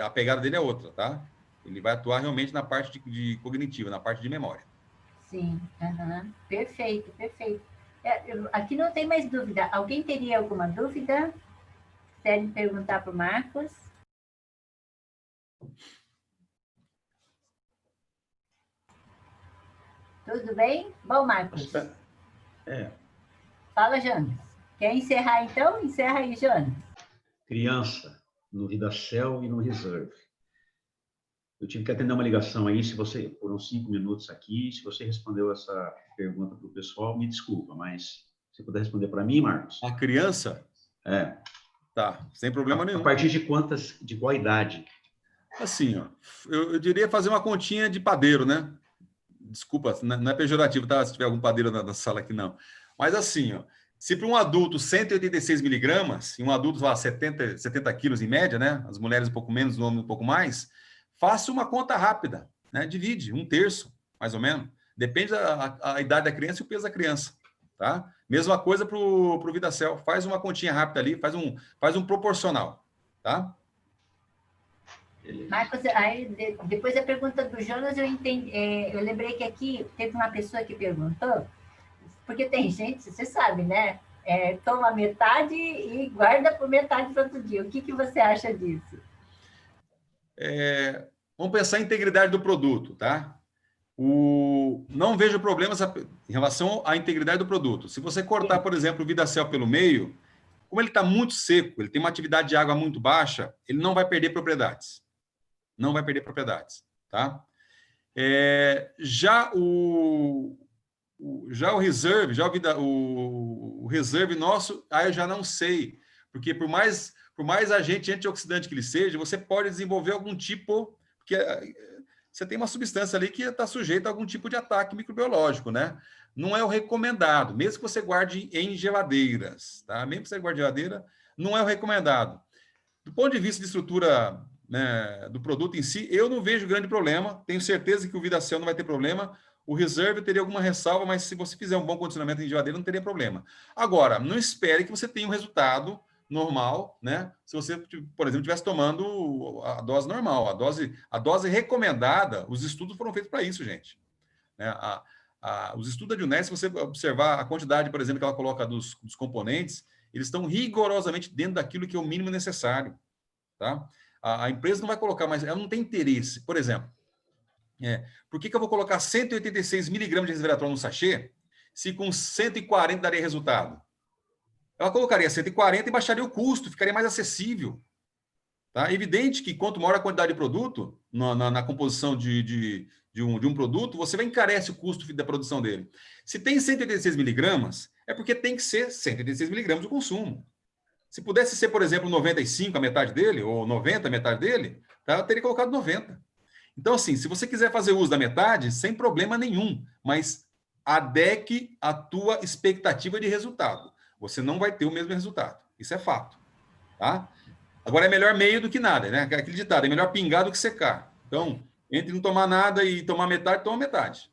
a pegada dele é outra, tá? Ele vai atuar realmente na parte de cognitiva, na parte de memória. Sim, perfeito, perfeito. Aqui não tem mais dúvida. Alguém teria alguma dúvida? Querem perguntar para o Marcos? Tudo bem? Bom, Marcos. Fala, Jonas. Quer encerrar, então? Encerra aí, Jonas. Criança, no VidaCell e no Reserve. Eu tive que atender uma ligação aí, por uns 5 minutos aqui, se você respondeu essa pergunta para o pessoal, me desculpa, mas se puder responder para mim, Marcos. A criança? Tá, sem problema nenhum. A partir de qual idade? Assim, ó, eu diria fazer uma continha de padeiro, né? Desculpa, não é pejorativo, tá? Se tiver algum padeiro na sala aqui, não. Mas assim, ó, se para um adulto 186 miligramas, e um adulto lá 70 quilos em média, né? As mulheres um pouco menos, os homens um pouco mais, faça uma conta rápida, né? Divide, 1/3, mais ou menos. Depende da idade da criança e o peso da criança, tá? Mesma coisa para o VidaCell. Faz uma continha rápida ali, faz um proporcional, tá? Marcos, aí, depois da pergunta do Jonas, eu lembrei que aqui teve uma pessoa que perguntou, porque tem gente, você sabe, né? Toma metade e guarda por metade do outro dia. O que você acha disso? Vamos pensar em integridade do produto, tá? Não vejo problemas em relação à integridade do produto. Se você cortar, por exemplo, o VidaCell pelo meio, como ele está muito seco, ele tem uma atividade de água muito baixa, ele não vai perder propriedades. Não vai perder propriedades, tá? Já o Reserve, o Reserve nosso, eu já não sei, porque por mais agente antioxidante que ele seja, você pode desenvolver algum tipo, porque você tem uma substância ali que está sujeita a algum tipo de ataque microbiológico, né? Não é o recomendado, mesmo que você guarde em geladeiras, tá? Mesmo que você guarde em geladeira, não é o recomendado. Do ponto de vista de estrutura, né, do produto em si, eu não vejo grande problema. Tenho certeza que o VidaCell não vai ter problema. O reserve teria alguma ressalva, mas se você fizer um bom condicionamento em geladeira, não teria problema. Agora, não espere que você tenha um resultado normal, né? Se você, por exemplo, estivesse tomando a dose normal, a dose recomendada, os estudos foram feitos para isso, gente. Né? Os estudos da Juness, se você observar a quantidade, por exemplo, que ela coloca dos componentes, eles estão rigorosamente dentro daquilo que é o mínimo necessário. Tá? A empresa não vai colocar mais, ela não tem interesse. Por exemplo, por que eu vou colocar 186 miligramas de resveratrol no sachê, se com 140 daria resultado? Ela colocaria 140 e baixaria o custo, ficaria mais acessível. Tá? É evidente que quanto maior a quantidade de produto na composição de um produto, você vai encarecer o custo da produção dele. Se tem 186 miligramas, é porque tem que ser 186 miligramas o consumo. Se pudesse ser, por exemplo, 95, a metade dele, ou 90, a metade dele, tá? Eu teria colocado 90. Então, assim, se você quiser fazer uso da metade, sem problema nenhum, mas adeque a tua expectativa de resultado. Você não vai ter o mesmo resultado. Isso é fato. Tá? Agora, é melhor meio do que nada, né? Aquele ditado, é melhor pingar do que secar. Então, entre não tomar nada e tomar metade, toma metade.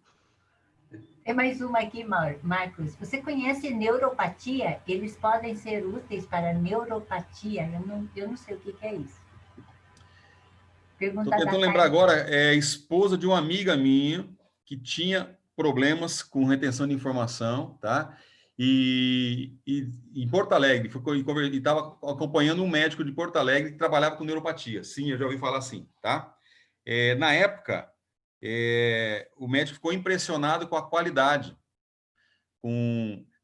Tem mais uma aqui, Marcos. Você conhece neuropatia? Eles podem ser úteis para neuropatia? Eu não sei o que é isso. Estou tentando lembrar agora, é a esposa de uma amiga minha que tinha problemas com retenção de informação, tá? E em Porto Alegre, e estava acompanhando um médico de Porto Alegre que trabalhava com neuropatia. Sim, eu já ouvi falar assim, tá? Na época, o médico ficou impressionado com a qualidade,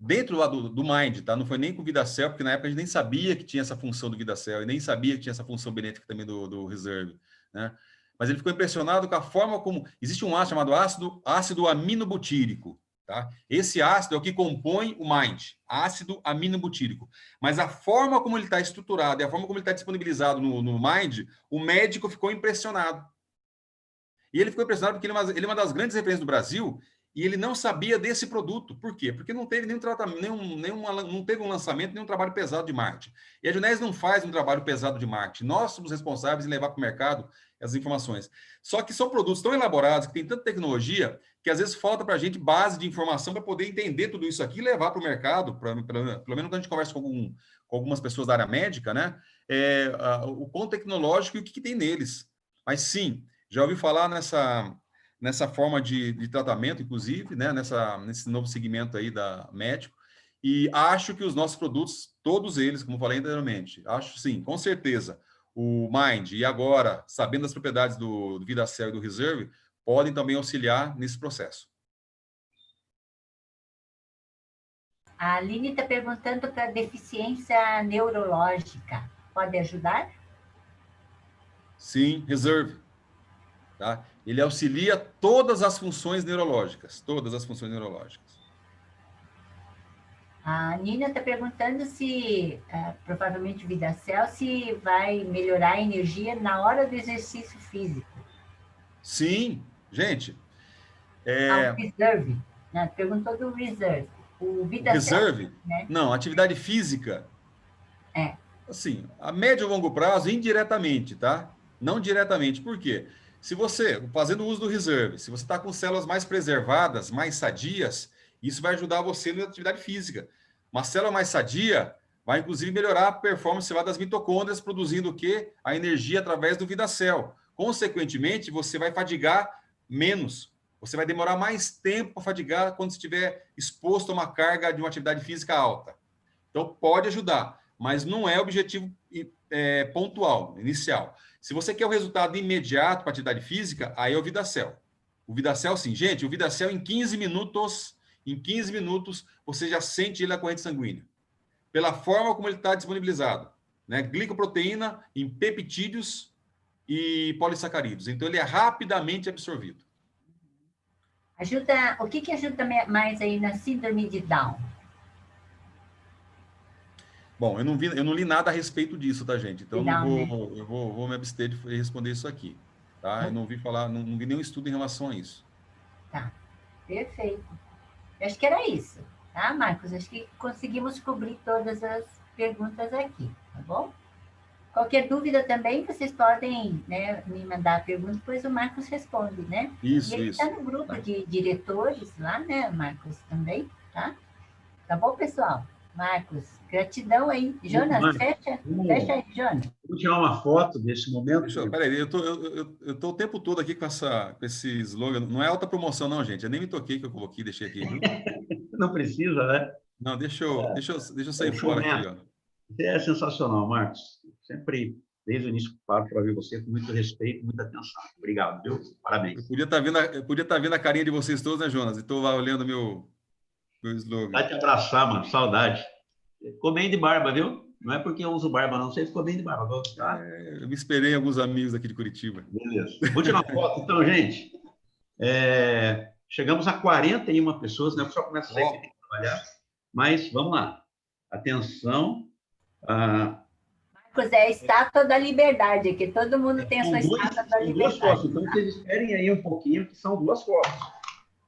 dentro lá do Mind, tá? Não foi nem com o VidaCell, porque na época a gente nem sabia que tinha essa função do VidaCell, e nem sabia que tinha essa função benéfica também do Reserve, né? Mas ele ficou impressionado com a forma como... Existe um ácido chamado ácido aminobutírico, tá? Esse ácido é o que compõe o Mind, ácido aminobutírico. Mas a forma como ele está estruturado e a forma como ele está disponibilizado no Mind, o médico ficou impressionado. E ele ficou impressionado porque ele é uma das grandes referências do Brasil e ele não sabia desse produto. Por quê? Porque não teve nenhum tratamento, não teve um lançamento, nenhum trabalho pesado de marketing. E a Junés não faz um trabalho pesado de marketing. Nós somos responsáveis em levar para o mercado essas informações. Só que são produtos tão elaborados, que tem tanta tecnologia, que às vezes falta para a gente base de informação para poder entender tudo isso aqui e levar para o mercado, pelo menos quando a gente conversa com algumas pessoas da área médica, né? O ponto tecnológico e o que tem neles. Mas sim, já ouvi falar nessa forma de tratamento, inclusive, né? Nesse novo segmento aí da médico, e acho que os nossos produtos, todos eles, como falei anteriormente, acho sim, com certeza, o Mind e agora, sabendo das propriedades do VidaCell e do Reserve, podem também auxiliar nesse processo. A Aline está perguntando para deficiência neurológica. Pode ajudar? Sim, Reserve. Tá? Ele auxilia todas as funções neurológicas, todas as funções neurológicas. A Nina está perguntando se, provavelmente o VidaCell, se vai melhorar a energia na hora do exercício físico. Sim, gente. O Reserve, né? Perguntou do Reserve. O VidaCell, Reserve? né? Não, atividade física. Assim, a médio e longo prazo, indiretamente, tá? Não diretamente. Por quê? Se você, fazendo uso do Reserve, se você está com células mais preservadas, mais sadias, isso vai ajudar você na atividade física. Uma célula mais sadia vai, inclusive, melhorar a performance lá das mitocôndrias, produzindo o quê? A energia através do VidaCell. Consequentemente, você vai fadigar menos. Você vai demorar mais tempo para fadigar quando estiver exposto a uma carga de uma atividade física alta. Então, pode ajudar, mas não é objetivo pontual, inicial. Se você quer o resultado imediato para atividade física, aí é o VidaCell. O VidaCell, sim. Gente, o VidaCell em 15 minutos, você já sente ele na corrente sanguínea. Pela forma como ele está disponibilizado. Né? Glicoproteína em peptídeos e polissacarídeos. Então, ele é rapidamente absorvido. O que ajuda mais aí na síndrome de Down? Bom, eu não li nada a respeito disso, tá, gente? Então, eu vou me abster de responder isso aqui. Tá? Eu não vi falar, não vi nenhum estudo em relação a isso. Tá, perfeito. Eu acho que era isso, tá, Marcos? Acho que conseguimos cobrir todas as perguntas aqui, tá bom? Qualquer dúvida também, vocês podem, né, me mandar a pergunta, depois o Marcos responde, né? Isso, E ele isso. está no grupo de diretores lá, né, Marcos, também, tá? Tá bom, pessoal? Marcos, gratidão aí. Jonas, fecha aí, Jonas. Vou tirar uma foto desse momento. Peraí, eu tô o tempo todo aqui com esse slogan. Não é alta promoção, não, gente. Eu nem me toquei que eu coloquei, deixei aqui, viu? Não precisa, né? Não, deixa eu sair fora aqui, ó. Você é sensacional, Marcos. Sempre, desde o início, paro para ver você com muito respeito, muita atenção. Obrigado, viu? Parabéns. Eu podia estar vendo a carinha de vocês todos, né, Jonas? E estou lá olhando meu slogan. Vai te abraçar, mano. Saudade. Ficou bem de barba, viu? Não é porque eu uso barba, não. Você ficou bem de barba. Tá? Eu me esperei em alguns amigos aqui de Curitiba. Beleza. Vou tirar uma foto, então, gente. Chegamos a 41 pessoas, né? O pessoal começa a sair, tem que trabalhar. Mas, vamos lá. Atenção. Marcos, é a Estátua da Liberdade, aqui todo mundo tem a sua Estátua da Liberdade. Duas fotos, então vocês esperem aí um pouquinho, que são 2 fotos.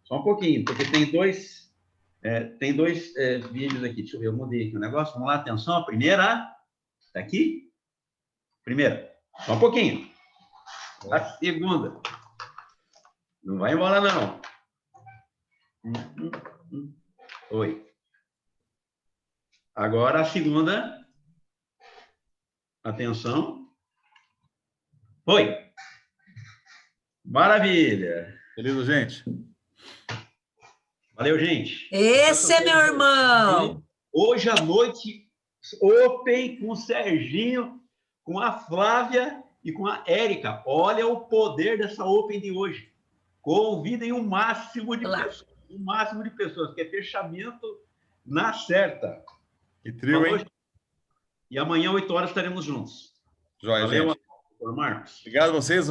Só um pouquinho, porque tem dois vídeos aqui. Deixa eu ver, eu mudei aqui o negócio. Vamos lá, atenção. A primeira, está aqui? Primeira, só um pouquinho. A segunda. Não vai embora, não. Oi. Agora a segunda. Atenção. Oi. Maravilha. Beleza, gente? Valeu, gente. Esse é meu irmão. Hoje à noite, Open com o Serginho, com a Flávia e com a Érica. Olha o poder dessa Open de hoje. Convidem o máximo de pessoas. O máximo de pessoas, que é fechamento na certa. Que trio, hein? E amanhã, 8 horas, estaremos juntos. Joia, Valeu, gente. Marcos. Obrigado a vocês.